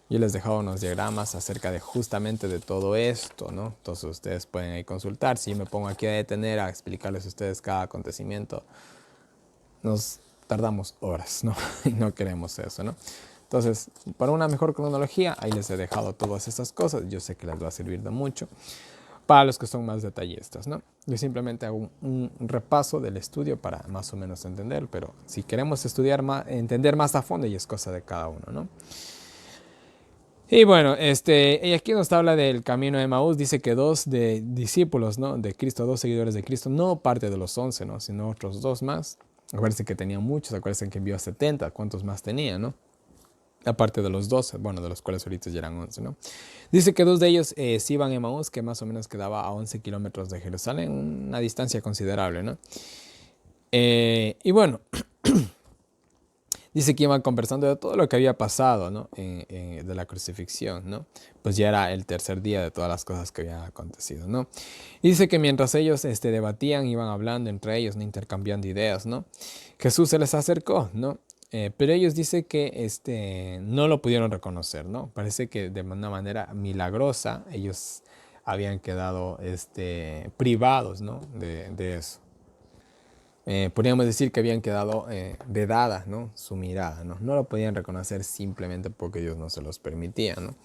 Yo les he dejado unos diagramas acerca de justamente de todo esto, ¿no? Entonces ustedes pueden ahí consultar. Si yo me pongo aquí a detener a explicarles a ustedes cada acontecimiento, nos tardamos horas, ¿no? Y no queremos eso, ¿no? Entonces, para una mejor cronología, ahí les he dejado todas estas cosas. Yo sé que les va a servir de mucho para los que son más detallistas, ¿no? Yo simplemente hago un repaso del estudio para más o menos entender, pero si queremos estudiar más, entender más a fondo, y es cosa de cada uno, ¿no? Y bueno, y aquí nos habla del camino de Maús. Dice que dos de discípulos, ¿no? De Cristo, dos seguidores de Cristo, no parte de los 11, ¿no? Sino otros dos más. Acuérdense que tenía muchos, acuérdense que envió a 70. ¿Cuántos más tenía, no? Aparte de los 12, bueno, de los cuales ahorita ya eran 11, ¿no? Dice que dos de ellos se iban a Emaús, que más o menos quedaba a 11 kilómetros de Jerusalén, una distancia considerable, ¿no? Y bueno, dice que iban conversando de todo lo que había pasado, ¿no? De la crucifixión, ¿no? Pues ya era el tercer día de todas las cosas que habían acontecido, ¿no? Y dice que mientras ellos debatían, iban hablando entre ellos, ¿no? Intercambiando ideas, ¿no? Jesús se les acercó, ¿no? Pero ellos dicen que no lo pudieron reconocer, ¿no? Parece que de una manera milagrosa ellos habían quedado privados, ¿no? De eso. Podríamos decir que habían quedado vedadas, ¿no? Su mirada, ¿no? No lo podían reconocer simplemente porque Dios no se los permitía, ¿no?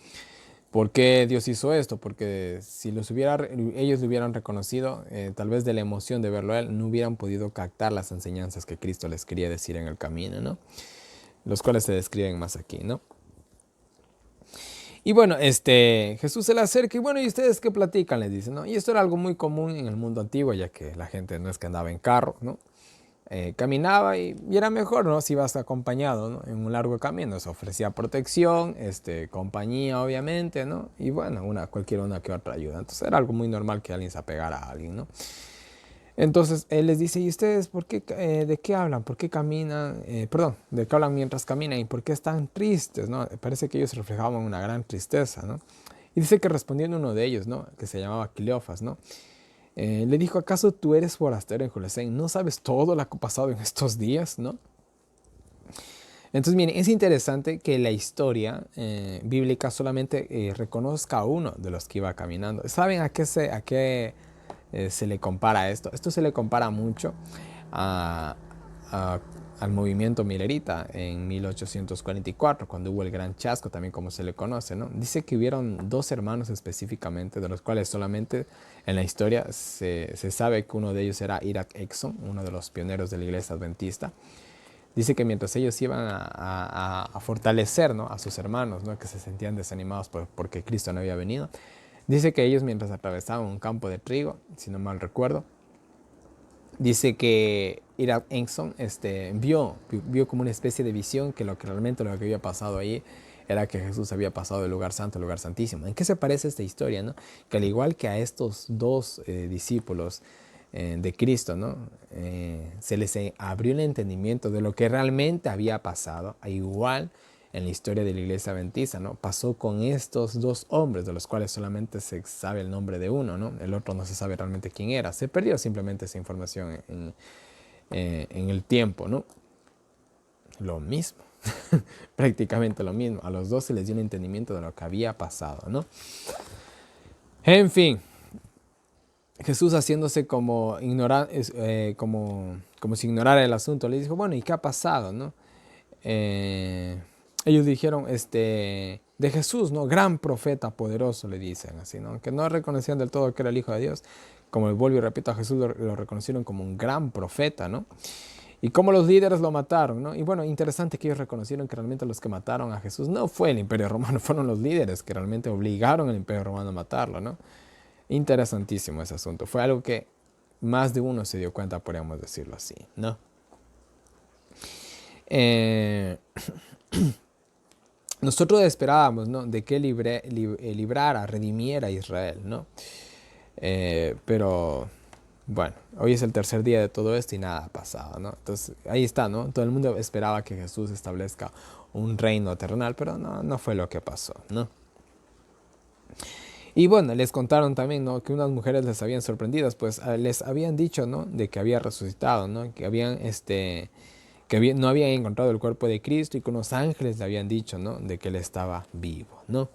¿Por qué Dios hizo esto? Porque si ellos lo hubieran reconocido, tal vez de la emoción de verlo a Él, no hubieran podido captar las enseñanzas que Cristo les quería decir en el camino, ¿no? Los cuales se describen más aquí, ¿no? Y bueno, Jesús se le acerca y bueno, ¿y ustedes qué platican? Les dice, ¿no? Y esto era algo muy común en el mundo antiguo, ya que la gente no es que andaba en carro, ¿no? Caminaba y era mejor, ¿no? Si ibas acompañado, ¿no? En un largo camino, se ofrecía protección, compañía, obviamente, ¿no? Y bueno, cualquier una que otra ayuda. Entonces era algo muy normal que alguien se apegara a alguien, ¿no? Entonces él les dice, ¿y ustedes de qué hablan? ¿Por qué caminan? Perdón, ¿de qué hablan mientras caminan? ¿Y por qué están tristes? ¿No? Parece que ellos reflejaban una gran tristeza, ¿no? Y dice que respondiendo uno de ellos, ¿no? Que se llamaba Cleofas, ¿no? Le dijo, ¿acaso tú eres forastero en Jerusalén? ¿No sabes todo lo que ha pasado en estos días? ¿No? Entonces, miren, es interesante que la historia bíblica solamente reconozca a uno de los que iba caminando. ¿Saben a qué se le compara esto? Esto se le compara mucho a, al movimiento milerita en 1844, cuando hubo el Gran Chasco, también como se le conoce, ¿no? Dice que hubieron dos hermanos específicamente, de los cuales solamente en la historia se sabe que uno de ellos era Isaac Exum, uno de los pioneros de la iglesia adventista. Dice que mientras ellos iban a fortalecer, ¿no? A sus hermanos, ¿no? Que se sentían desanimados porque Cristo no había venido, dice que ellos mientras atravesaban un campo de trigo, si no mal recuerdo, dice que Ira Engson vio como una especie de visión que realmente lo que había pasado ahí era que Jesús había pasado del lugar santo al lugar santísimo. ¿En qué se parece esta historia? ¿No? Que al igual que a estos dos discípulos de Cristo, ¿no? Se les abrió el entendimiento de lo que realmente había pasado, igual en la historia de la iglesia adventista, ¿no? Pasó con estos dos hombres, de los cuales solamente se sabe el nombre de uno, ¿no? El otro no se sabe realmente quién era. Se perdió simplemente esa información en el tiempo, ¿no? Lo mismo, prácticamente lo mismo. A los dos se les dio un entendimiento de lo que había pasado, ¿no? En fin, Jesús haciéndose como si ignorara el asunto, le dijo, bueno, ¿y qué ha pasado, no? Ellos dijeron, de Jesús, ¿no? Gran profeta poderoso, le dicen así, ¿no? Que no reconocían del todo que era el Hijo de Dios. Como vuelvo y repito, a Jesús lo reconocieron como un gran profeta, ¿no? Y cómo los líderes lo mataron, ¿no? Y bueno, interesante que ellos reconocieron que realmente los que mataron a Jesús no fue el Imperio Romano, fueron los líderes que realmente obligaron al Imperio Romano a matarlo, ¿no? Interesantísimo ese asunto. Fue algo que más de uno se dio cuenta, podríamos decirlo así, ¿no? Nosotros esperábamos, ¿no? De que librara, redimiera a Israel, ¿no? Pero bueno, hoy es el tercer día de todo esto y nada ha pasado, ¿no? Entonces ahí está, ¿no? Todo el mundo esperaba que Jesús establezca un reino terrenal, pero no fue lo que pasó, ¿no? Y bueno, les contaron también, ¿no? Que unas mujeres les habían sorprendidas, pues les habían dicho, ¿no? De que había resucitado, ¿no? Que habían, no habían encontrado el cuerpo de Cristo y que unos ángeles le habían dicho, ¿no? De que él estaba vivo, ¿no?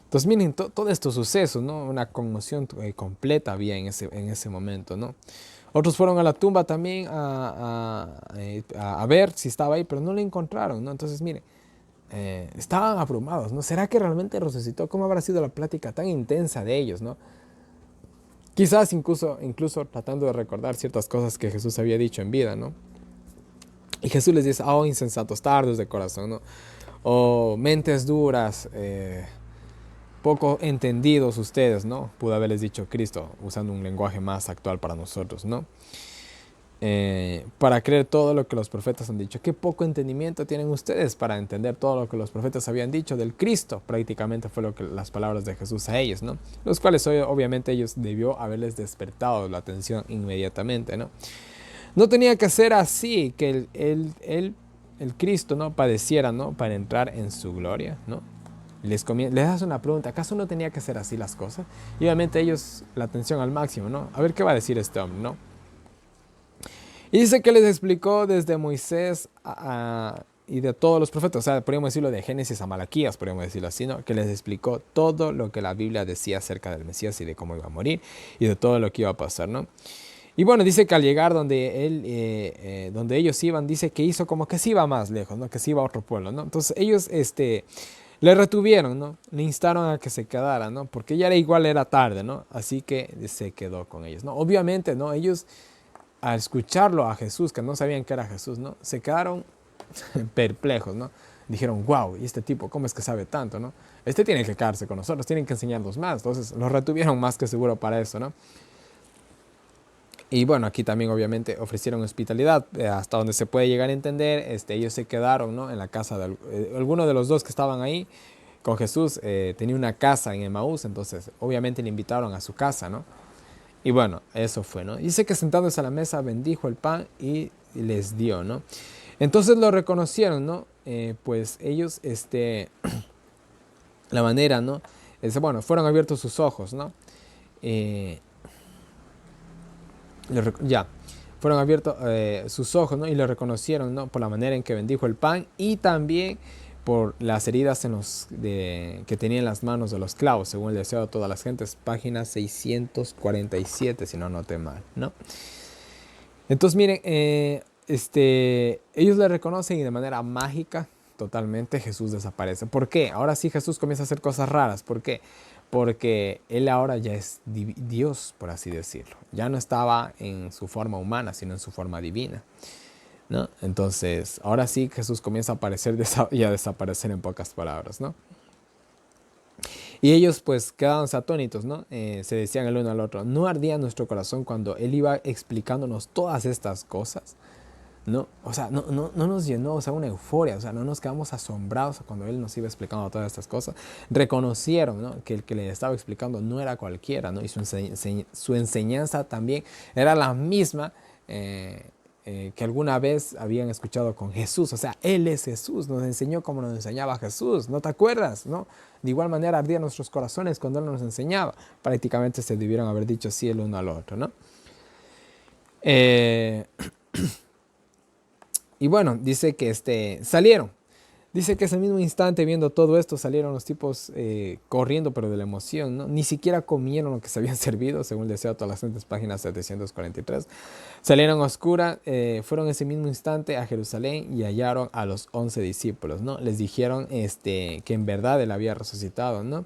Entonces miren, todo estos sucesos, ¿no? Una conmoción completa había en ese momento, ¿no? Otros fueron a la tumba también a ver si estaba ahí, pero no lo encontraron, ¿no? Entonces miren, estaban abrumados, ¿no? ¿Será que realmente resucitó? ¿Cómo habrá sido la plática tan intensa de ellos, ¿no? Quizás incluso tratando de recordar ciertas cosas que Jesús había dicho en vida, ¿no? Y Jesús les dice, oh, insensatos, tardos de corazón, ¿no? O mentes duras, poco entendidos ustedes, ¿no? Pudo haberles dicho Cristo, usando un lenguaje más actual para nosotros, ¿no? Para creer todo lo que los profetas han dicho. Qué poco entendimiento tienen ustedes para entender todo lo que los profetas habían dicho del Cristo. Prácticamente fue lo que las palabras de Jesús a ellos, ¿no? Los cuales obviamente ellos debió haberles despertado la atención inmediatamente, ¿no? No tenía que ser así, que el Cristo, ¿no?, padeciera, ¿no?, para entrar en su gloria, ¿no? Les hace una pregunta, ¿acaso no tenía que ser así las cosas? Y obviamente ellos la atención al máximo, ¿no? A ver qué va a decir este hombre, ¿no? Y dice que les explicó desde Moisés y de todos los profetas, o sea, podríamos decirlo de Génesis a Malaquías, podríamos decirlo así, ¿no? Que les explicó todo lo que la Biblia decía acerca del Mesías y de cómo iba a morir y de todo lo que iba a pasar, ¿no? Y bueno, dice que al llegar donde ellos iban, dice que hizo como que se iba más lejos, ¿no? Que se iba a otro pueblo, ¿no? Entonces ellos le retuvieron, ¿no? Le instaron a que se quedara, ¿no? Porque ya era tarde, ¿no? Así que se quedó con ellos, ¿no? Obviamente, ¿no? Ellos, al escucharlo a Jesús, que no sabían que era Jesús, ¿no?, se quedaron perplejos, ¿no? Dijeron, wow, ¿y este tipo cómo es que sabe tanto, no? Este tiene que quedarse con nosotros, tienen que enseñarnos más. Entonces los retuvieron más que seguro para eso, ¿no? Y bueno, aquí también obviamente ofrecieron hospitalidad, hasta donde se puede llegar a entender. Ellos se quedaron, ¿no?, en la casa de alguno de los dos que estaban ahí con Jesús. Tenía una casa en Emaús, entonces obviamente le invitaron a su casa, ¿no? Y bueno, eso fue, ¿no? Dice que sentándose a la mesa bendijo el pan y les dio, ¿no? Entonces lo reconocieron, ¿no? Pues ellos, la manera, ¿no? Bueno, fueron abiertos sus ojos, ¿no? Ya, fueron abiertos sus ojos, ¿no? Y lo reconocieron, ¿no?, por la manera en que bendijo el pan y también por las heridas que tenía en las manos de los clavos, según el deseo de todas las gentes, página 647, si no noté mal, ¿no? Entonces miren, ellos le reconocen y de manera mágica totalmente Jesús desaparece. ¿Por qué? Ahora sí Jesús comienza a hacer cosas raras. ¿Por qué? Porque él ahora ya es Dios, por así decirlo. Ya no estaba en su forma humana, sino en su forma divina, ¿no? Entonces, ahora sí Jesús comienza a aparecer y a desaparecer, en pocas palabras, ¿no? Y ellos pues quedaban atónitos, ¿no? Se decían el uno al otro, ¿no ardía nuestro corazón cuando él iba explicándonos todas estas cosas? No, o sea, no nos llenó, o sea, una euforia, o sea, no nos quedamos asombrados cuando él nos iba explicando todas estas cosas. Reconocieron, ¿no?, que el que le estaba explicando no era cualquiera, ¿no? Y su enseñanza también era la misma que alguna vez habían escuchado con Jesús. O sea, Él es Jesús, nos enseñó como nos enseñaba Jesús, ¿no te acuerdas, no? De igual manera ardían nuestros corazones cuando Él nos enseñaba. Prácticamente se debieron haber dicho sí el uno al otro, ¿no? Y bueno, dice que salieron. Dice que ese mismo instante, viendo todo esto, salieron los tipos corriendo, pero de la emoción, ¿no? Ni siquiera comieron lo que se habían servido, según el deseo de todas las gentes, página 743. Salieron a oscura, fueron ese mismo instante a Jerusalén y hallaron a los 11 discípulos, ¿no? Les dijeron que en verdad él había resucitado, ¿no?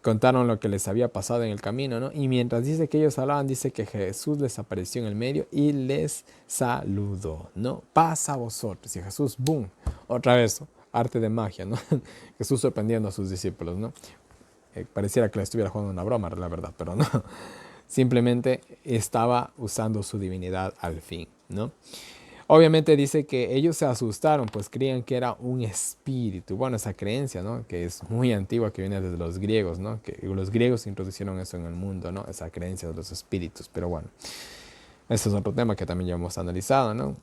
Contaron lo que les había pasado en el camino, ¿no? Y mientras dice que ellos hablaban, dice que Jesús les apareció en el medio y les saludó, ¿no? Paz a vosotros. Y Jesús, boom, otra vez, arte de magia, ¿no? Jesús sorprendiendo a sus discípulos, ¿no? Pareciera que le estuviera jugando una broma, la verdad, pero no. Simplemente estaba usando su divinidad al fin, ¿no? Obviamente dice que ellos se asustaron, pues creían que era un espíritu. Bueno, esa creencia, ¿no?, que es muy antigua, que viene desde los griegos, ¿no? Que los griegos introdujeron eso en el mundo, ¿no? Esa creencia de los espíritus. Pero bueno, ese es otro tema que también ya hemos analizado, ¿no?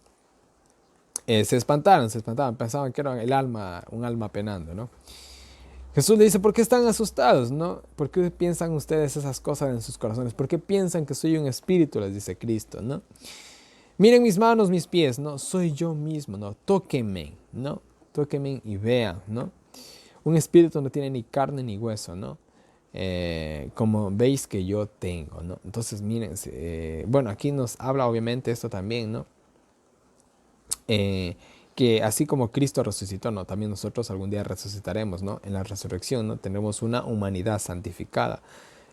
Se espantaron, pensaban que era un alma penando, ¿no? Jesús le dice, ¿por qué están asustados, no? ¿Por qué piensan ustedes esas cosas en sus corazones? ¿Por qué piensan que soy un espíritu?, les dice Cristo, ¿no? Miren mis manos, mis pies, ¿no? Soy yo mismo, ¿no? Tóquenme, ¿no? Tóquenme y vean, ¿no? Un espíritu no tiene ni carne ni hueso, ¿no? Como veis que yo tengo, ¿no? Entonces, miren, bueno, aquí nos habla obviamente esto también, ¿no? Que así como Cristo resucitó, ¿no?, también nosotros algún día resucitaremos, ¿no? En la resurrección, ¿no?, tendremos una humanidad santificada.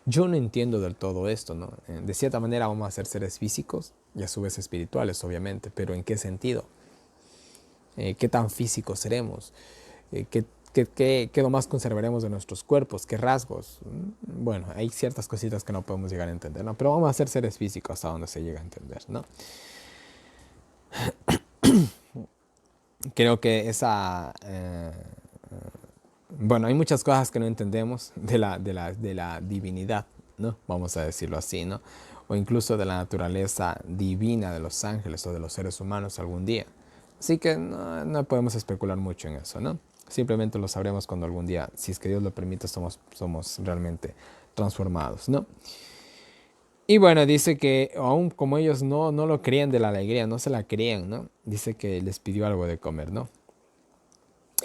Yo no entiendo del todo esto, ¿no? De cierta manera vamos a ser seres físicos y a su vez espirituales, obviamente, pero ¿en qué sentido? ¿Qué tan físicos seremos? ¿Qué nomás conservaremos de nuestros cuerpos? ¿Qué rasgos? Bueno, hay ciertas cositas que no podemos llegar a entender, ¿no? Pero vamos a ser seres físicos hasta donde se llega a entender, ¿no? Creo que bueno, hay muchas cosas que no entendemos de la divinidad, ¿no? Vamos a decirlo así, ¿no? O incluso de la naturaleza divina de los ángeles o de los seres humanos algún día. Así que no podemos especular mucho en eso, ¿no? Simplemente lo sabremos cuando algún día, si es que Dios lo permite, somos realmente transformados, ¿no? Y bueno, dice que aún como ellos no lo creían de la alegría, no se la creían, ¿no? Dice que les pidió algo de comer, ¿no?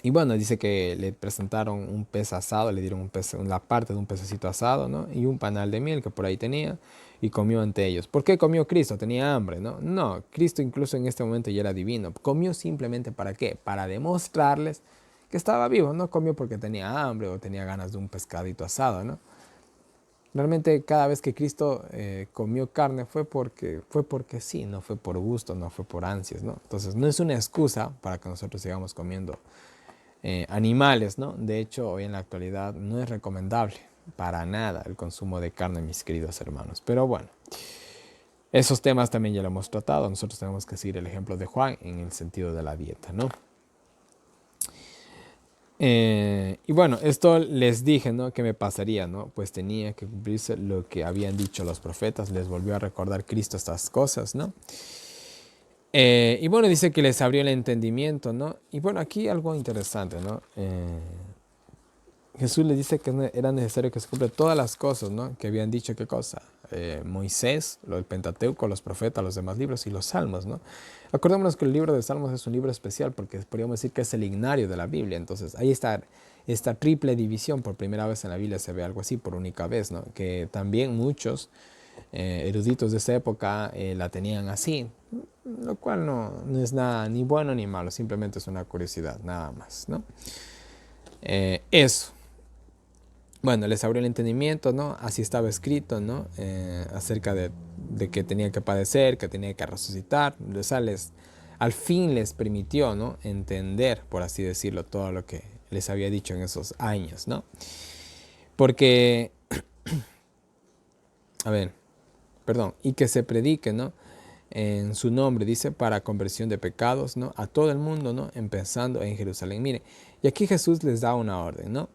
Y bueno, dice que le presentaron un pez asado, le dieron la parte de un pececito asado, ¿no? Y un panal de miel que por ahí tenía y comió ante ellos. ¿Por qué comió Cristo? Tenía hambre, ¿no? No, Cristo incluso en este momento ya era divino. Comió simplemente ¿para qué? Para demostrarles que estaba vivo. No comió porque tenía hambre o tenía ganas de un pescadito asado, ¿no? Realmente cada vez que Cristo comió carne fue porque sí, no fue por gusto, no fue por ansias, ¿no? Entonces no es una excusa para que nosotros sigamos comiendo animales, ¿no? De hecho, hoy en la actualidad no es recomendable para nada el consumo de carne, mis queridos hermanos. Pero bueno, esos temas también ya lo hemos tratado. Nosotros tenemos que seguir el ejemplo de Juan en el sentido de la dieta, ¿no? Y bueno, esto les dije, ¿no? Que me pasaría, ¿no? Pues tenía que cumplirse lo que habían dicho los profetas. Les volvió a recordar Cristo estas cosas, ¿no? Y bueno, dice que les abrió el entendimiento, ¿no? Y bueno, aquí algo interesante, ¿no? Jesús les dice que era necesario que se cumplan todas las cosas, ¿no? Que habían dicho, ¿qué cosa? Moisés, lo del Pentateuco, los profetas, los demás libros y los salmos, ¿no? Acordémonos que el libro de Salmos es un libro especial porque podríamos decir que es el ignario de la Biblia. Entonces, ahí está esta triple división. Por primera vez en la Biblia se ve algo así, por única vez, ¿no? Que también muchos eruditos de esa época la tenían así, lo cual no es nada ni bueno ni malo, simplemente es una curiosidad, nada más, ¿no? Eso. Bueno, les abrió el entendimiento, ¿no? Así estaba escrito, ¿no? Acerca de que tenía que padecer, que tenía que resucitar. O sea, al fin les permitió, ¿no? Entender, por así decirlo, todo lo que les había dicho en esos años, ¿no? Porque, a ver, perdón, y que se predique, ¿no? En su nombre, dice, para conversión de pecados, ¿no? A todo el mundo, ¿no? Empezando en Jerusalén. Miren, y aquí Jesús les da una orden, ¿no?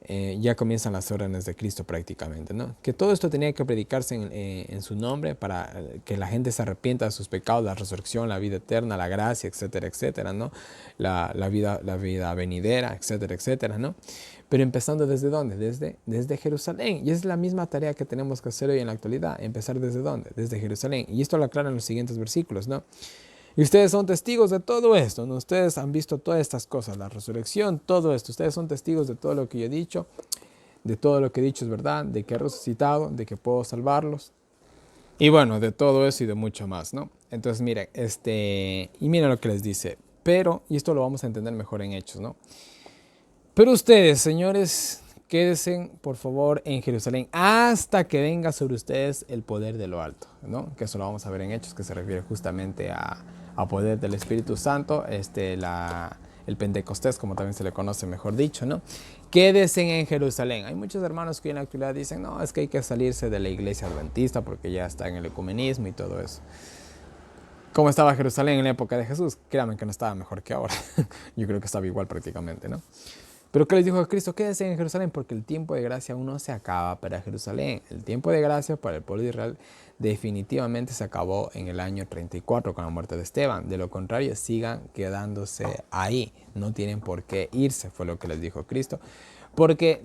Ya comienzan las órdenes de Cristo prácticamente, ¿no? Que todo esto tenía que predicarse en su nombre para que la gente se arrepienta de sus pecados, la resurrección, la vida eterna, la gracia, etcétera, etcétera, ¿no? La vida venidera, etcétera, etcétera, ¿no? Pero empezando ¿desde dónde? Desde Jerusalén. Y es la misma tarea que tenemos que hacer hoy en la actualidad. Empezar ¿desde dónde? Desde Jerusalén. Y esto lo aclaran los siguientes versículos, ¿no? Y ustedes son testigos de todo esto, ¿no? Ustedes han visto todas estas cosas, la resurrección, todo esto. Ustedes son testigos de todo lo que yo he dicho, de todo lo que he dicho es verdad, de que he resucitado, de que puedo salvarlos. Y bueno, de todo eso y de mucho más, ¿no? Entonces, miren, y miren lo que les dice. Pero, y esto lo vamos a entender mejor en Hechos, ¿no? Pero ustedes, señores, quédense, por favor, en Jerusalén hasta que venga sobre ustedes el poder de lo alto, ¿no? Que eso lo vamos a ver en Hechos, que se refiere justamente a poder del Espíritu Santo, el Pentecostés, como también se le conoce, mejor dicho, ¿no? Quédense en Jerusalén. Hay muchos hermanos que en la actualidad dicen, no, es que hay que salirse de la iglesia adventista porque ya está en el ecumenismo y todo eso. ¿Cómo estaba Jerusalén en la época de Jesús? Créanme que no estaba mejor que ahora. Yo creo que estaba igual prácticamente, ¿no? Pero ¿qué les dijo Cristo? Quédense en Jerusalén porque el tiempo de gracia aún no se acaba para Jerusalén. El tiempo de gracia para el pueblo de Israel definitivamente se acabó en el año 34 con la muerte de Esteban. De lo contrario, sigan quedándose ahí. No tienen por qué irse, fue lo que les dijo Cristo. Porque,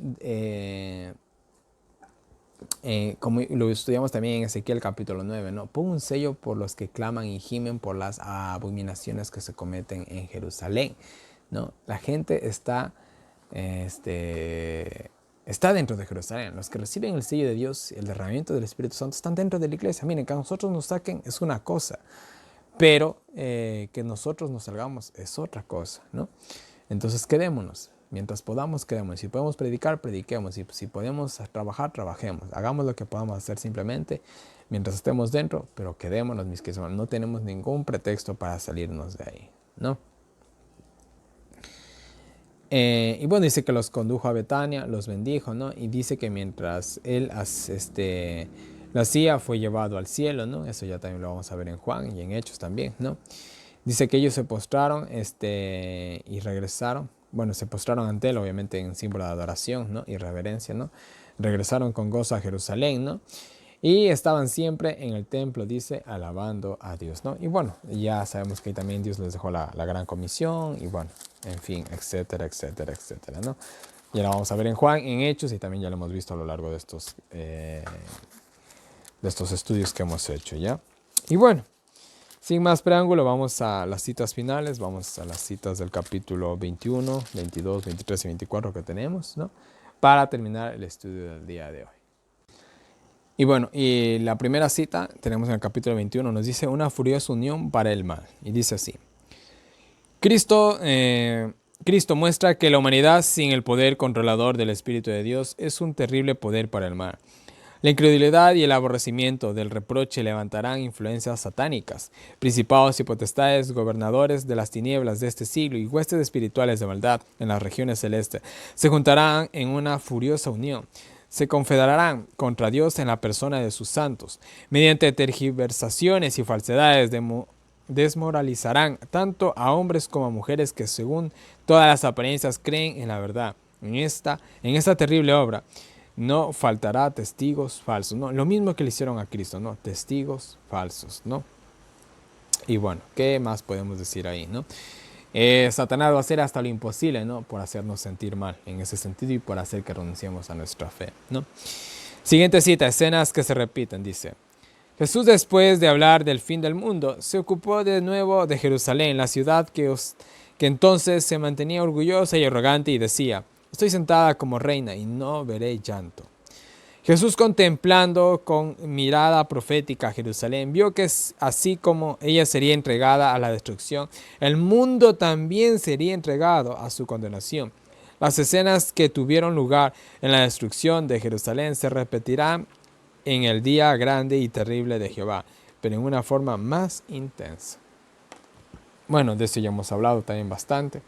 como lo estudiamos también en Ezequiel capítulo 9, ¿no? Pon un sello por los que claman y gimen por las abominaciones que se cometen en Jerusalén, ¿no? La gente está dentro de Jerusalén. Los que reciben el sello de Dios, el derramamiento del Espíritu Santo, están dentro de la iglesia. Miren, que a nosotros nos saquen es una cosa, pero que nosotros nos salgamos es otra cosa, ¿no? Entonces quedémonos. Mientras podamos, quedémonos. Si podemos predicar, prediquemos. Si podemos trabajar, trabajemos. Hagamos lo que podamos hacer simplemente mientras estemos dentro, pero quedémonos, mis queridos hermanos. No tenemos ningún pretexto para salirnos de ahí, ¿no? Y bueno, dice que los condujo a Betania, los bendijo, ¿no? Y dice que mientras él lo hacía, fue llevado al cielo, ¿no? Eso ya también lo vamos a ver en Juan y en Hechos también, ¿no? Dice que ellos se postraron y regresaron. Bueno, se postraron ante él, obviamente en símbolo de adoración, ¿no? Y reverencia, ¿no? Regresaron con gozo a Jerusalén, ¿no? Y estaban siempre en el templo, dice, alabando a Dios, ¿no? Y bueno, ya sabemos que también Dios les dejó la gran comisión y bueno, en fin, etcétera, etcétera, etcétera, ¿no? Ya lo vamos a ver en Juan, en Hechos y también ya lo hemos visto a lo largo de estos estudios que hemos hecho, ¿ya? Y bueno, sin más preámbulo, vamos a las citas finales, vamos a las citas del capítulo 21, 22, 23 y 24 que tenemos, ¿no? Para terminar el estudio del día de hoy. Y bueno, y la primera cita tenemos en el capítulo 21, nos dice una furiosa unión para el mal. Y dice así, Cristo muestra que la humanidad sin el poder controlador del Espíritu de Dios es un terrible poder para el mal. La incredulidad y el aborrecimiento del reproche levantarán influencias satánicas, principados y potestades, gobernadores de las tinieblas de este siglo y huestes espirituales de maldad en las regiones celestes. Se juntarán en una furiosa unión. Se confederarán contra Dios en la persona de sus santos. Mediante tergiversaciones y falsedades desmoralizarán tanto a hombres como a mujeres que según todas las apariencias creen en la verdad. En esta terrible obra no faltará testigos falsos, ¿no? Lo mismo que le hicieron a Cristo, ¿no? Testigos falsos, ¿no? Y bueno, ¿qué más podemos decir ahí, no? Satanás va a hacer hasta lo imposible, ¿no? Por hacernos sentir mal en ese sentido y por hacer que renunciemos a nuestra fe, ¿no? Siguiente cita, escenas que se repiten, dice. Jesús, después de hablar del fin del mundo, se ocupó de nuevo de Jerusalén, la ciudad que entonces se mantenía orgullosa y arrogante y decía, estoy sentada como reina y no veré llanto. Jesús, contemplando con mirada profética a Jerusalén, vio que así como ella sería entregada a la destrucción, el mundo también sería entregado a su condenación. Las escenas que tuvieron lugar en la destrucción de Jerusalén se repetirán en el día grande y terrible de Jehová, pero en una forma más intensa. Bueno, de eso ya hemos hablado también bastante.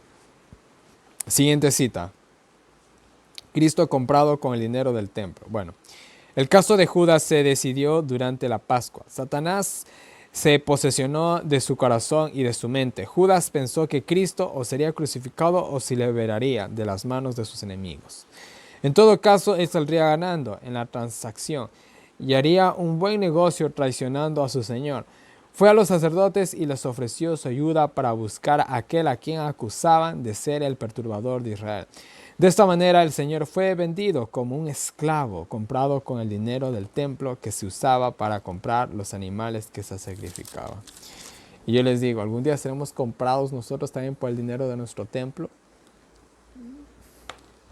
Siguiente cita. Cristo comprado con el dinero del templo. Bueno, el caso de Judas se decidió durante la Pascua. Satanás se posesionó de su corazón y de su mente. Judas pensó que Cristo o sería crucificado o se liberaría de las manos de sus enemigos. En todo caso, él saldría ganando en la transacción y haría un buen negocio traicionando a su Señor. Fue a los sacerdotes y les ofreció su ayuda para buscar a aquel a quien acusaban de ser el perturbador de Israel. De esta manera el Señor fue vendido como un esclavo, comprado con el dinero del templo que se usaba para comprar los animales que se sacrificaban. Y yo les digo, ¿algún día seremos comprados nosotros también por el dinero de nuestro templo?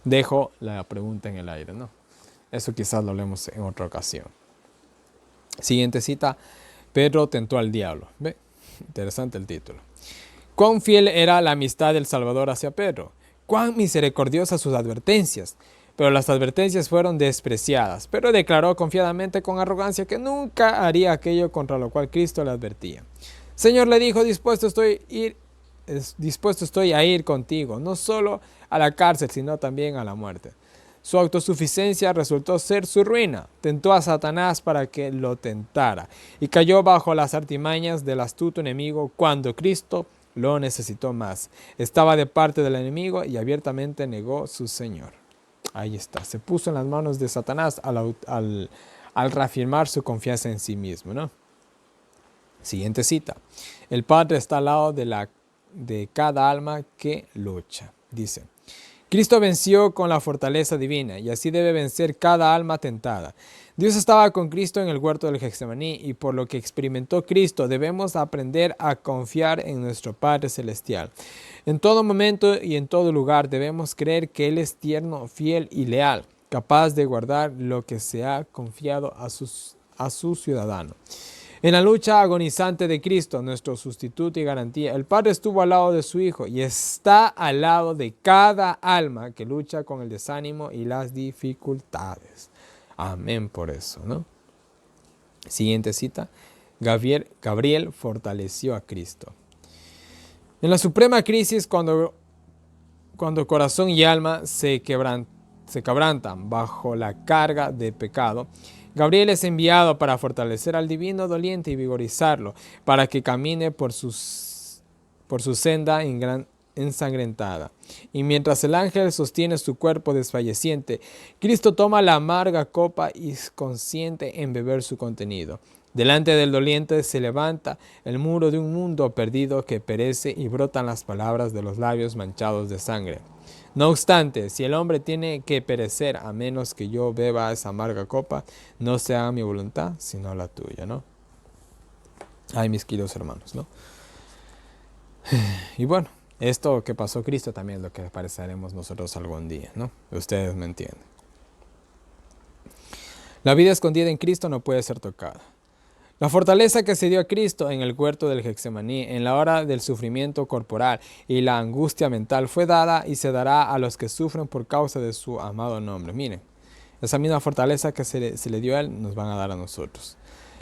Dejo la pregunta en el aire, ¿no? Eso quizás lo hablemos en otra ocasión. Siguiente cita, Pedro tentó al diablo. ¿Ve? Interesante el título. Cuán fiel era la amistad del Salvador hacia Pedro. Cuán misericordiosas sus advertencias. Pero las advertencias fueron despreciadas. Pedro declaró confiadamente con arrogancia que nunca haría aquello contra lo cual Cristo le advertía. Señor, le dijo, dispuesto estoy a ir contigo, no solo a la cárcel, sino también a la muerte. Su autosuficiencia resultó ser su ruina. Tentó a Satanás para que lo tentara y cayó bajo las artimañas del astuto enemigo cuando Cristo lo necesitó más. Estaba de parte del enemigo y abiertamente negó su Señor. Ahí está. Se puso en las manos de Satanás al reafirmar su confianza en sí mismo, ¿no? Siguiente cita. El Padre está al lado de cada alma que lucha. Dice, Cristo venció con la fortaleza divina y así debe vencer cada alma tentada. Dios estaba con Cristo en el huerto del Getsemaní y por lo que experimentó Cristo debemos aprender a confiar en nuestro Padre Celestial. En todo momento y en todo lugar debemos creer que Él es tierno, fiel y leal, capaz de guardar lo que se ha confiado a su ciudadano. En la lucha agonizante de Cristo, nuestro sustituto y garantía, el Padre estuvo al lado de su Hijo y está al lado de cada alma que lucha con el desánimo y las dificultades. Amén por eso, ¿no? Siguiente cita. Gabriel fortaleció a Cristo. En la suprema crisis, cuando cuando corazón y alma se quebrantan bajo la carga de pecado, Gabriel es enviado para fortalecer al divino doliente y vigorizarlo, para que camine por su senda ensangrentada. Y mientras el ángel sostiene su cuerpo desfalleciente, Cristo toma la amarga copa y consiente en beber su contenido. Delante del doliente se levanta el muro de un mundo perdido que perece y brotan las palabras de los labios manchados de sangre. No obstante, si el hombre tiene que perecer a menos que yo beba esa amarga copa, no se haga mi voluntad, sino la tuya, ¿no? Ay, mis queridos hermanos, ¿no? Y bueno, esto que pasó Cristo también es lo que pareceremos nosotros algún día, ¿no? Ustedes me entienden. La vida escondida en Cristo no puede ser tocada. La fortaleza que se dio a Cristo en el huerto del Getsemaní, en la hora del sufrimiento corporal y la angustia mental, fue dada y se dará a los que sufren por causa de su amado nombre. Miren, esa misma fortaleza que se le dio a Él, nos van a dar a nosotros.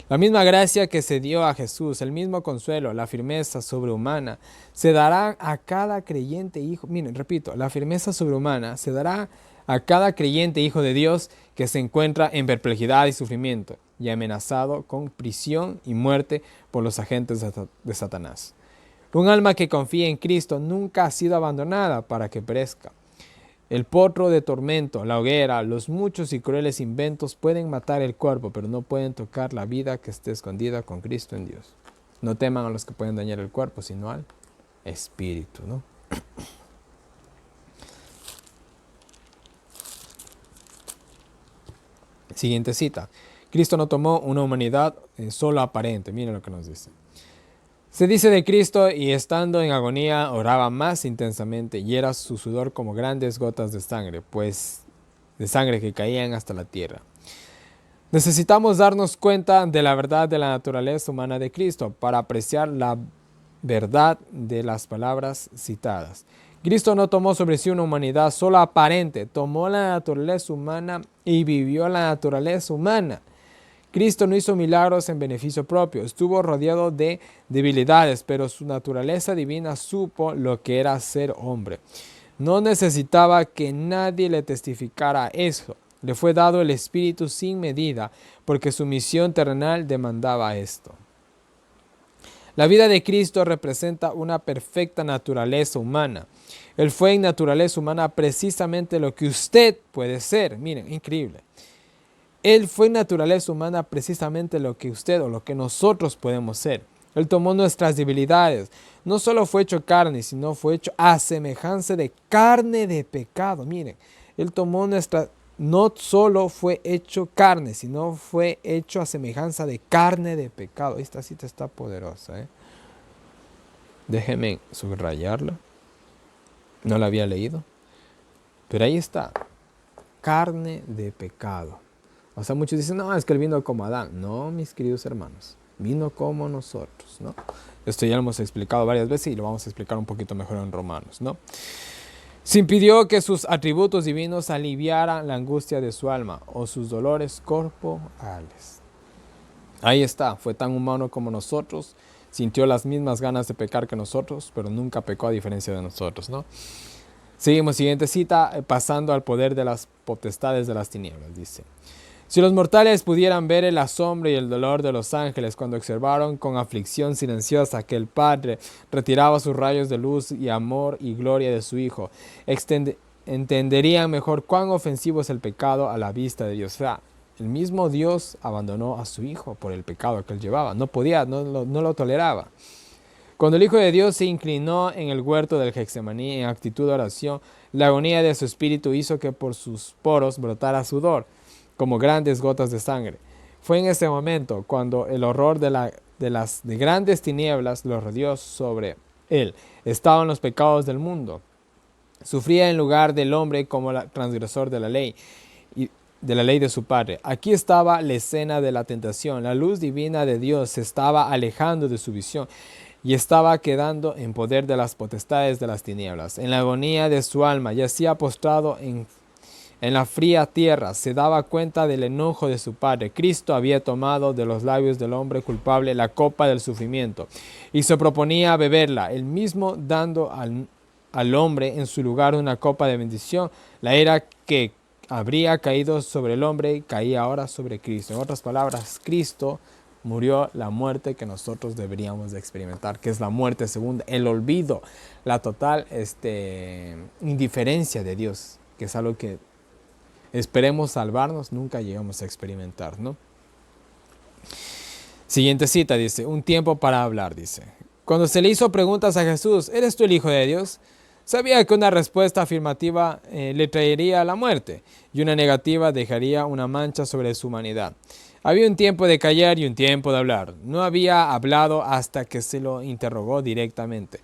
La misma gracia que se dio a Jesús, el mismo consuelo, la firmeza sobrehumana, se dará a cada creyente hijo. Miren, repito, la firmeza sobrehumana se dará a cada creyente hijo de Dios que se encuentra en perplejidad y sufrimiento y amenazado con prisión y muerte por los agentes de Satanás. Un alma que confía en Cristo nunca ha sido abandonada para que perezca. El potro de tormento, la hoguera, los muchos y crueles inventos pueden matar el cuerpo, pero no pueden tocar la vida que esté escondida con Cristo en Dios. No teman a los que pueden dañar el cuerpo, sino al espíritu, ¿no? Siguiente cita. Cristo no tomó una humanidad solo aparente. Miren lo que nos dice. Se dice de Cristo, y estando en agonía oraba más intensamente, y era su sudor como grandes gotas de sangre, pues de sangre que caían hasta la tierra. Necesitamos darnos cuenta de la verdad de la naturaleza humana de Cristo para apreciar la verdad de las palabras citadas. Cristo no tomó sobre sí una humanidad solo aparente, tomó la naturaleza humana y vivió la naturaleza humana. Cristo no hizo milagros en beneficio propio, estuvo rodeado de debilidades, pero su naturaleza divina supo lo que era ser hombre. No necesitaba que nadie le testificara eso. Le fue dado el Espíritu sin medida, porque su misión terrenal demandaba esto. La vida de Cristo representa una perfecta naturaleza humana. Él fue en naturaleza humana precisamente lo que usted puede ser. Miren, increíble. Él fue en naturaleza humana precisamente lo que usted o lo que nosotros podemos ser. Él tomó nuestras debilidades. No solo fue hecho carne, sino fue hecho a semejanza de carne de pecado. Miren, Él tomó no solo fue hecho carne, sino fue hecho a semejanza de carne de pecado. Esta cita está poderosa, ¿eh? Déjenme subrayarla. No la había leído. Pero ahí está. Carne de pecado. O sea, muchos dicen, no, es que Él vino como Adán. No, mis queridos hermanos. Vino como nosotros, ¿no? Esto ya lo hemos explicado varias veces y lo vamos a explicar un poquito mejor en Romanos, ¿no? Se impidió que sus atributos divinos aliviaran la angustia de su alma o sus dolores corporales. Ahí está, fue tan humano como nosotros, sintió las mismas ganas de pecar que nosotros, pero nunca pecó a diferencia de nosotros, ¿no? Seguimos, siguiente cita, pasando al poder de las potestades de las tinieblas, dice. Si los mortales pudieran ver el asombro y el dolor de los ángeles cuando observaron con aflicción silenciosa que el Padre retiraba sus rayos de luz y amor y gloria de su Hijo, entenderían mejor cuán ofensivo es el pecado a la vista de Dios. O sea, el mismo Dios abandonó a su Hijo por el pecado que Él llevaba. No podía, no lo toleraba. Cuando el Hijo de Dios se inclinó en el huerto del Getsemaní en actitud de oración, la agonía de su espíritu hizo que por sus poros brotara sudor, como grandes gotas de sangre. Fue en ese momento cuando el horror de grandes tinieblas lo rodeó sobre él. Estaban los pecados del mundo. Sufría en lugar del hombre como transgresor de la ley y de la ley de su padre. Aquí estaba la escena de la tentación. La luz divina de Dios se estaba alejando de su visión y estaba quedando en poder de las potestades de las tinieblas. En la agonía de su alma yacía postrado en la fría tierra, se daba cuenta del enojo de su padre. Cristo había tomado de los labios del hombre culpable la copa del sufrimiento y se proponía beberla, él mismo dando al hombre en su lugar una copa de bendición. La ira que habría caído sobre el hombre caía ahora sobre Cristo. En otras palabras, Cristo murió la muerte que nosotros deberíamos de experimentar, que es la muerte segunda, el olvido, la total indiferencia de Dios, que es algo que esperemos salvarnos, nunca llegamos a experimentar, ¿no? Siguiente cita, dice, un tiempo para hablar, dice. Cuando se le hizo preguntas a Jesús, ¿eres tú el Hijo de Dios? Sabía que una respuesta afirmativa le traería la muerte y una negativa dejaría una mancha sobre su humanidad. Había un tiempo de callar y un tiempo de hablar. No había hablado hasta que se lo interrogó directamente.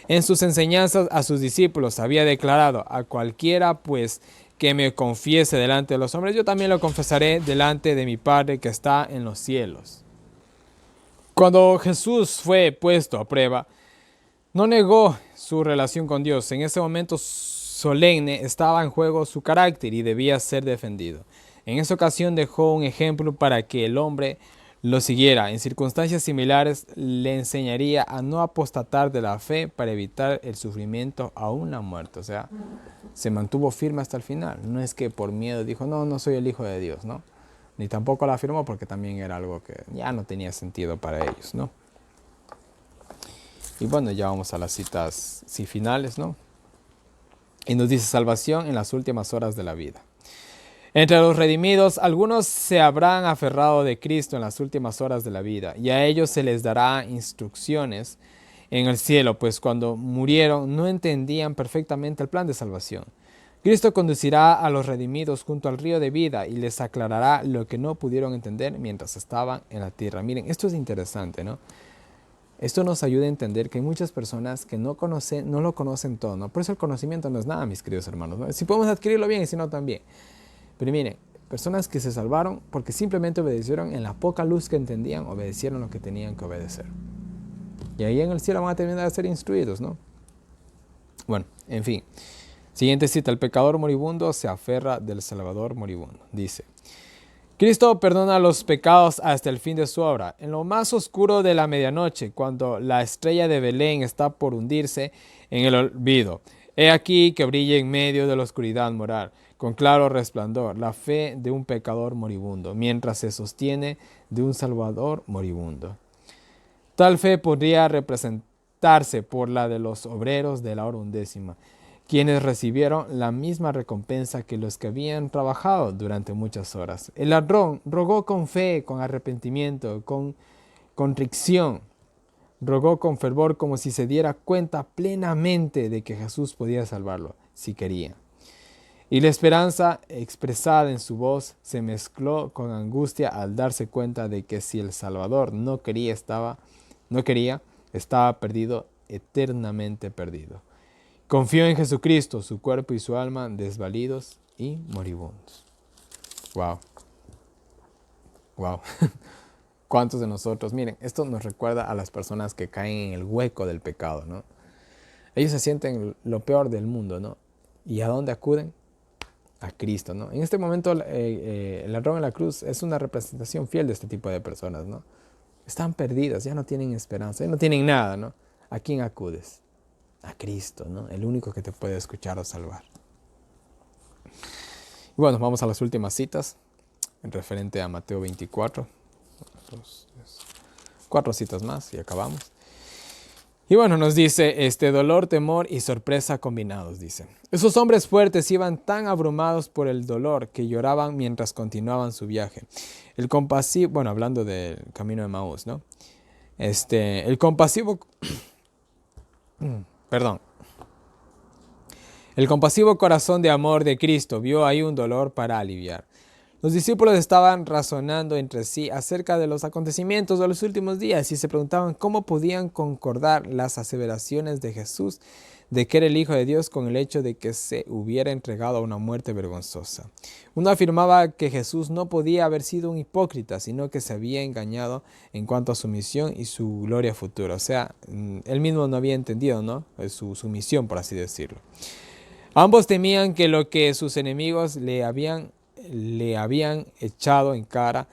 En sus enseñanzas a sus discípulos había declarado, a cualquiera pues que me confiese delante de los hombres, yo también lo confesaré delante de mi Padre que está en los cielos. Cuando Jesús fue puesto a prueba, no negó su relación con Dios. En ese momento solemne estaba en juego su carácter y debía ser defendido. En esa ocasión dejó un ejemplo para que el hombre lo siguiera. En circunstancias similares le enseñaría a no apostatar de la fe para evitar el sufrimiento aún la muerte. O sea, se mantuvo firme hasta el final. No es que por miedo dijo, no, no soy el Hijo de Dios, ¿no? Ni tampoco la afirmó porque también era algo que ya no tenía sentido para ellos, ¿no? Y bueno, ya vamos a las citas finales, ¿no? Y nos dice salvación en las últimas horas de la vida. Entre los redimidos, algunos se habrán aferrado de Cristo en las últimas horas de la vida, y a ellos se les dará instrucciones en el cielo, pues cuando murieron no entendían perfectamente el plan de salvación. Cristo conducirá a los redimidos junto al río de vida y les aclarará lo que no pudieron entender mientras estaban en la tierra. Miren, esto es interesante, ¿no? Esto nos ayuda a entender que hay muchas personas que no lo conocen todo, ¿no? Por eso el conocimiento no es nada, mis queridos hermanos, ¿no? Si podemos adquirirlo bien y si no también. Pero miren, personas que se salvaron porque simplemente obedecieron en la poca luz que entendían, obedecieron lo que tenían que obedecer. Y ahí en el cielo van a terminar de ser instruidos, ¿no? Bueno, en fin. Siguiente cita, el pecador moribundo se aferra del Salvador moribundo. Dice, Cristo perdona los pecados hasta el fin de su obra. En lo más oscuro de la medianoche, cuando la estrella de Belén está por hundirse en el olvido, he aquí que brilla en medio de la oscuridad moral, con claro resplandor, la fe de un pecador moribundo, mientras se sostiene de un Salvador moribundo. Tal fe podría representarse por la de los obreros de la hora undécima, quienes recibieron la misma recompensa que los que habían trabajado durante muchas horas. El ladrón rogó con fe, con arrepentimiento, con contrición. Rogó con fervor como si se diera cuenta plenamente de que Jesús podía salvarlo, si quería. Y la esperanza expresada en su voz se mezcló con angustia al darse cuenta de que si el Salvador no quería, estaba perdido, eternamente perdido. Confió en Jesucristo, su cuerpo y su alma desvalidos y moribundos. Wow. Wow. ¿Cuántos de nosotros? Miren, esto nos recuerda a las personas que caen en el hueco del pecado, ¿no? Ellos se sienten lo peor del mundo, ¿no? ¿Y a dónde acuden? A Cristo, ¿no? En este momento el ladrón en la cruz es una representación fiel de este tipo de personas, ¿no? Están perdidas, ya no tienen esperanza, ya no tienen nada, ¿no? ¿A quién acudes? A Cristo, ¿no? El único que te puede escuchar o salvar. Y bueno, vamos a las últimas citas en referente a Mateo 24. 4 citas más y acabamos. Y bueno, nos dice, dolor, temor y sorpresa combinados, dice. Esos hombres fuertes iban tan abrumados por el dolor que lloraban mientras continuaban su viaje. El compasivo, bueno, hablando del camino de Maús, ¿no? El compasivo, perdón. El compasivo corazón de amor de Cristo vio ahí un dolor para aliviar. Los discípulos estaban razonando entre sí acerca de los acontecimientos de los últimos días y se preguntaban cómo podían concordar las aseveraciones de Jesús de que era el Hijo de Dios con el hecho de que se hubiera entregado a una muerte vergonzosa. Uno afirmaba que Jesús no podía haber sido un hipócrita, sino que se había engañado en cuanto a su misión y su gloria futura. O sea, él mismo no había entendido, ¿no? Su misión, por así decirlo. Ambos temían que lo que sus enemigos le habían echado en cara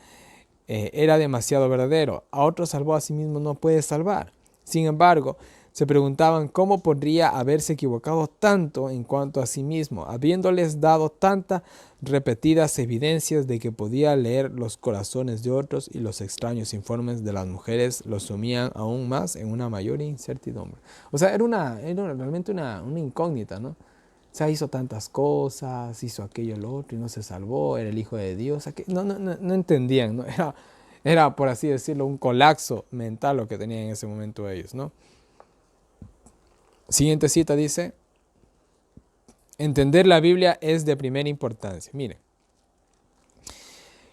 era demasiado verdadero. A otro salvó, a sí mismo no puede salvar. Sin embargo, se preguntaban cómo podría haberse equivocado tanto en cuanto a sí mismo, habiéndoles dado tantas repetidas evidencias de que podía leer los corazones de otros, y los extraños informes de las mujeres los sumían aún más en una mayor incertidumbre. O sea, era realmente una incógnita, ¿no? O sea, hizo tantas cosas, hizo aquello, el otro, y no se salvó, era el Hijo de Dios. No entendían, ¿no? Era, por así decirlo, un colapso mental lo que tenían en ese momento ellos, ¿no? Siguiente cita dice: entender la Biblia es de primera importancia. Miren,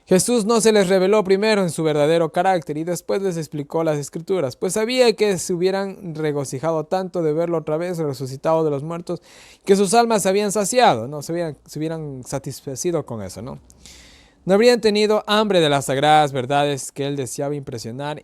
Jesús no se les reveló primero en su verdadero carácter y después les explicó las Escrituras, pues sabía que se hubieran regocijado tanto de verlo otra vez resucitado de los muertos, que sus almas se habían saciado, ¿no? Se hubieran satisfecho con eso, ¿no? No habrían tenido hambre de las sagradas verdades que él deseaba impresionar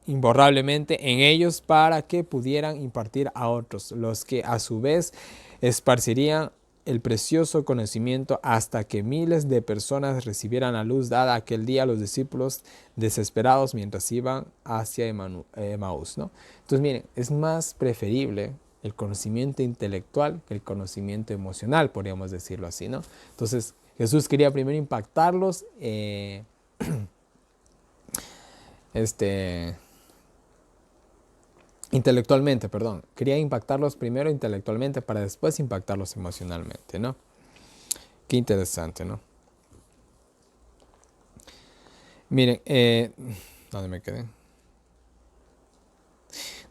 imborrablemente en ellos para que pudieran impartir a otros, los que a su vez esparcirían el precioso conocimiento hasta que miles de personas recibieran la luz dada aquel día a los discípulos desesperados mientras iban hacia Emaús, ¿no? Entonces miren, es más preferible el conocimiento intelectual que el conocimiento emocional, podríamos decirlo así, ¿no? Entonces Jesús quería primero impactarlos intelectualmente, perdón. Quería impactarlos primero intelectualmente para después impactarlos emocionalmente, ¿no? Qué interesante, ¿no? Miren, ¿dónde me quedé?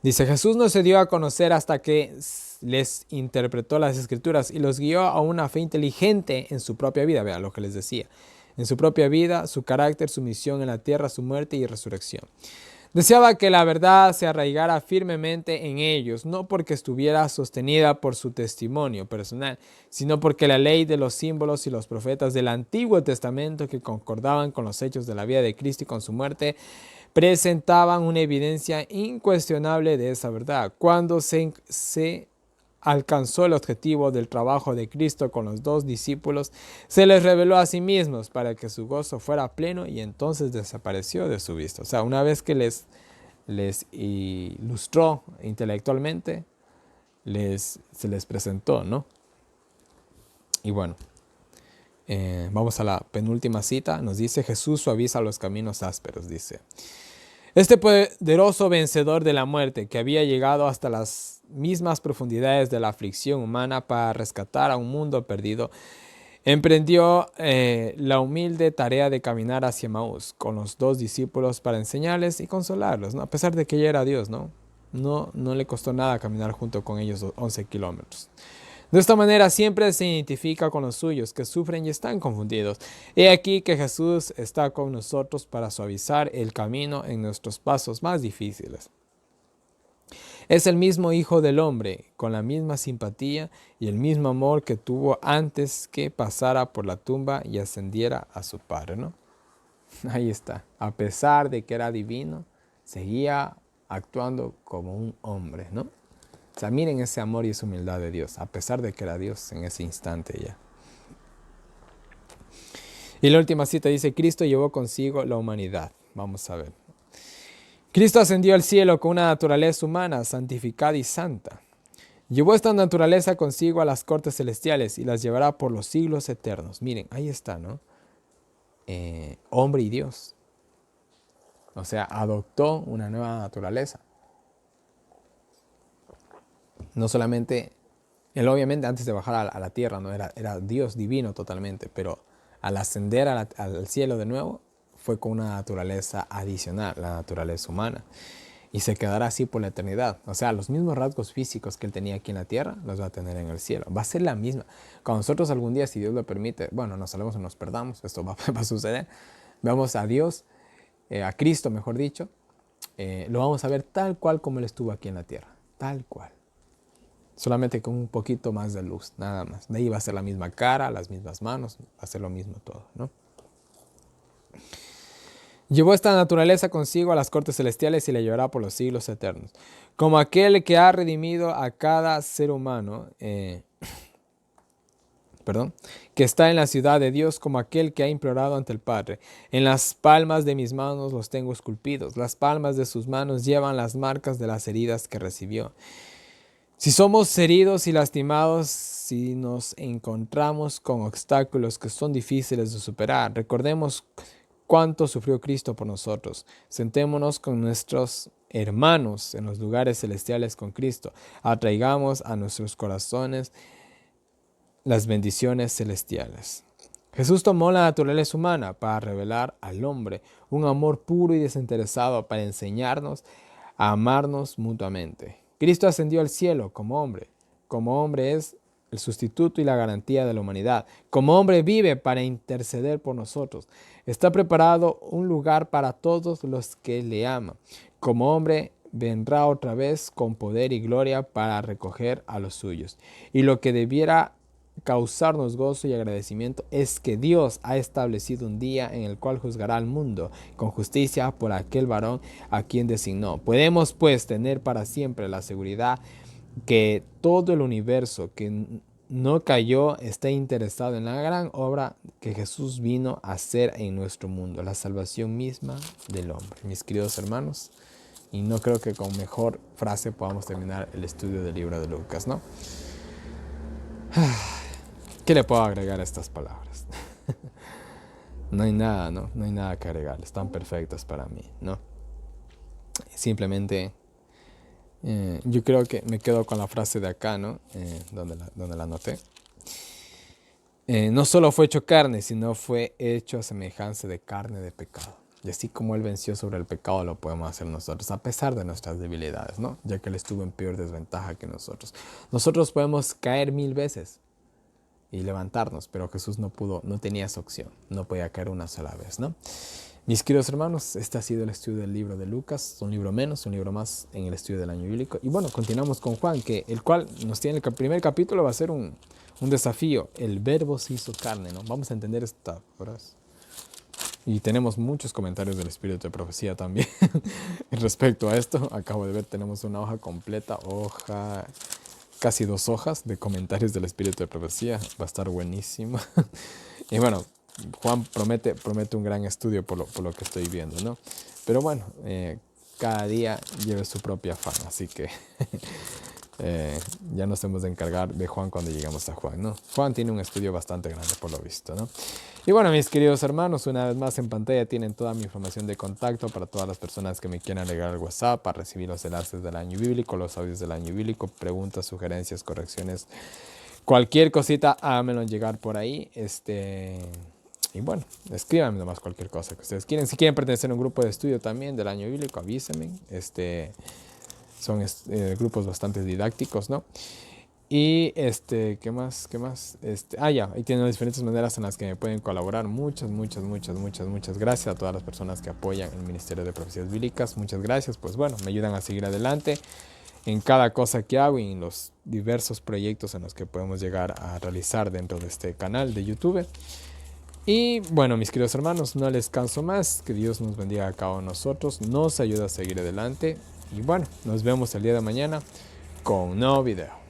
Dice, Jesús no se dio a conocer hasta que les interpretó las Escrituras y los guió a una fe inteligente en su propia vida. Vean lo que les decía. En su propia vida, su carácter, su misión en la tierra, su muerte y resurrección. Deseaba que la verdad se arraigara firmemente en ellos, no porque estuviera sostenida por su testimonio personal, sino porque la ley de los símbolos y los profetas del Antiguo Testamento, que concordaban con los hechos de la vida de Cristo y con su muerte, presentaban una evidencia incuestionable de esa verdad. Cuando se alcanzó el objetivo del trabajo de Cristo con los 2 discípulos, se les reveló a sí mismos para que su gozo fuera pleno, y entonces desapareció de su vista. O sea, una vez que les ilustró intelectualmente, se les presentó, ¿no? Y bueno, vamos a la penúltima cita. Nos dice, Jesús suaviza los caminos ásperos, dice. Este poderoso vencedor de la muerte, que había llegado hasta las mismas profundidades de la aflicción humana para rescatar a un mundo perdido, emprendió la humilde tarea de caminar hacia Emaús con los 2 discípulos para enseñarles y consolarlos, ¿no? A pesar de que ya era Dios, ¿no? No le costó nada caminar junto con ellos 11 kilómetros. De esta manera siempre se identifica con los suyos que sufren y están confundidos. He aquí que Jesús está con nosotros para suavizar el camino en nuestros pasos más difíciles. Es el mismo Hijo del Hombre, con la misma simpatía y el mismo amor que tuvo antes que pasara por la tumba y ascendiera a su Padre, ¿no? Ahí está. A pesar de que era divino, seguía actuando como un hombre, ¿no? O sea, miren ese amor y esa humildad de Dios, a pesar de que era Dios en ese instante ya. Y la última cita dice, Cristo llevó consigo la humanidad. Vamos a ver. Cristo ascendió al cielo con una naturaleza humana, santificada y santa. Llevó esta naturaleza consigo a las cortes celestiales y las llevará por los siglos eternos. Miren, ahí está, ¿no? Hombre y Dios. O sea, adoptó una nueva naturaleza. No solamente, él obviamente antes de bajar a la tierra, ¿no? Era Dios divino totalmente, pero al ascender al cielo de nuevo, fue con una naturaleza adicional, la naturaleza humana. Y se quedará así por la eternidad. O sea, los mismos rasgos físicos que él tenía aquí en la tierra, los va a tener en el cielo. Va a ser la misma. Cuando nosotros algún día, si Dios lo permite, bueno, nos salvemos o nos perdamos, esto va a suceder, veamos a Dios, a Cristo mejor dicho, lo vamos a ver tal cual como él estuvo aquí en la tierra. Tal cual. Solamente con un poquito más de luz, nada más. De ahí va a ser la misma cara, las mismas manos, va a ser lo mismo todo, ¿no? Llevó esta naturaleza consigo a las cortes celestiales y la llevará por los siglos eternos. Como aquel que ha redimido a cada ser humano que está en la ciudad de Dios, como aquel que ha implorado ante el Padre. En las palmas de mis manos los tengo esculpidos. Las palmas de sus manos llevan las marcas de las heridas que recibió. Si somos heridos y lastimados, si nos encontramos con obstáculos que son difíciles de superar, recordemos cuánto sufrió Cristo por nosotros. Sentémonos con nuestros hermanos en los lugares celestiales con Cristo. Atraigamos a nuestros corazones las bendiciones celestiales. Jesús tomó la naturaleza humana para revelar al hombre un amor puro y desinteresado, para enseñarnos a amarnos mutuamente. Cristo ascendió al cielo como hombre. Como hombre es el sustituto y la garantía de la humanidad. Como hombre vive para interceder por nosotros. Está preparado un lugar para todos los que le aman. Como hombre vendrá otra vez con poder y gloria para recoger a los suyos. Y lo que debiera causarnos gozo y agradecimiento es que Dios ha establecido un día en el cual juzgará al mundo con justicia por aquel varón a quien designó. Podemos pues tener para siempre la seguridad que todo el universo que no cayó está interesado en la gran obra que Jesús vino a hacer en nuestro mundo, la salvación misma del hombre. Mis queridos hermanos, y no creo que con mejor frase podamos terminar el estudio del libro de Lucas, ¿no? ¿Qué le puedo agregar a estas palabras? No hay nada, ¿no? No hay nada que agregar. Están perfectas para mí, ¿no? Simplemente, yo creo que me quedo con la frase de acá, ¿no? Donde la anoté. No solo fue hecho carne, sino fue hecho a semejanza de carne de pecado. Y así como Él venció sobre el pecado, lo podemos hacer nosotros, a pesar de nuestras debilidades, ¿no? Ya que Él estuvo en peor desventaja que nosotros. Nosotros podemos caer 1000 veces y levantarnos, pero Jesús no pudo, no tenía esa opción, no podía caer una sola vez, ¿no? Mis queridos hermanos, este ha sido el estudio del libro de Lucas, un libro menos, un libro más en el estudio del año bíblico. Y bueno, continuamos con Juan, el cual nos tiene el primer capítulo, va a ser un desafío. El verbo se hizo carne, ¿no? Vamos a entender esta frase. Y tenemos muchos comentarios del espíritu de profecía también respecto a esto. Acabo de ver, tenemos una hoja completa, casi 2 hojas de comentarios del espíritu de profecía. Va a estar buenísimo. Y bueno, Juan promete un gran estudio por lo que estoy viendo, ¿no? Pero bueno, cada día lleva su propia afán, así que ya nos hemos de encargar de Juan cuando lleguemos a Juan, ¿no? Juan tiene un estudio bastante grande por lo visto, ¿no? Y bueno, mis queridos hermanos, una vez más en pantalla tienen toda mi información de contacto para todas las personas que me quieran agregar al WhatsApp para recibir los enlaces del año bíblico, los audios del año bíblico, preguntas, sugerencias, correcciones, cualquier cosita, háganmelo llegar por ahí, y bueno, escríbanme nomás cualquier cosa que ustedes quieren. Si quieren pertenecer a un grupo de estudio también del año bíblico, avísenme. Son grupos bastante didácticos, ¿no? Y ¿qué más? Ya, ahí tienen diferentes maneras en las que me pueden colaborar. Muchas gracias a todas las personas que apoyan el Ministerio de Profecías Bíblicas. Muchas gracias, pues bueno, me ayudan a seguir adelante en cada cosa que hago y en los diversos proyectos en los que podemos llegar a realizar dentro de este canal de YouTube. Y bueno, mis queridos hermanos, no les canso más. Que Dios nos bendiga a cada uno de nosotros, nos ayuda a seguir adelante. Y bueno, nos vemos el día de mañana con un nuevo video.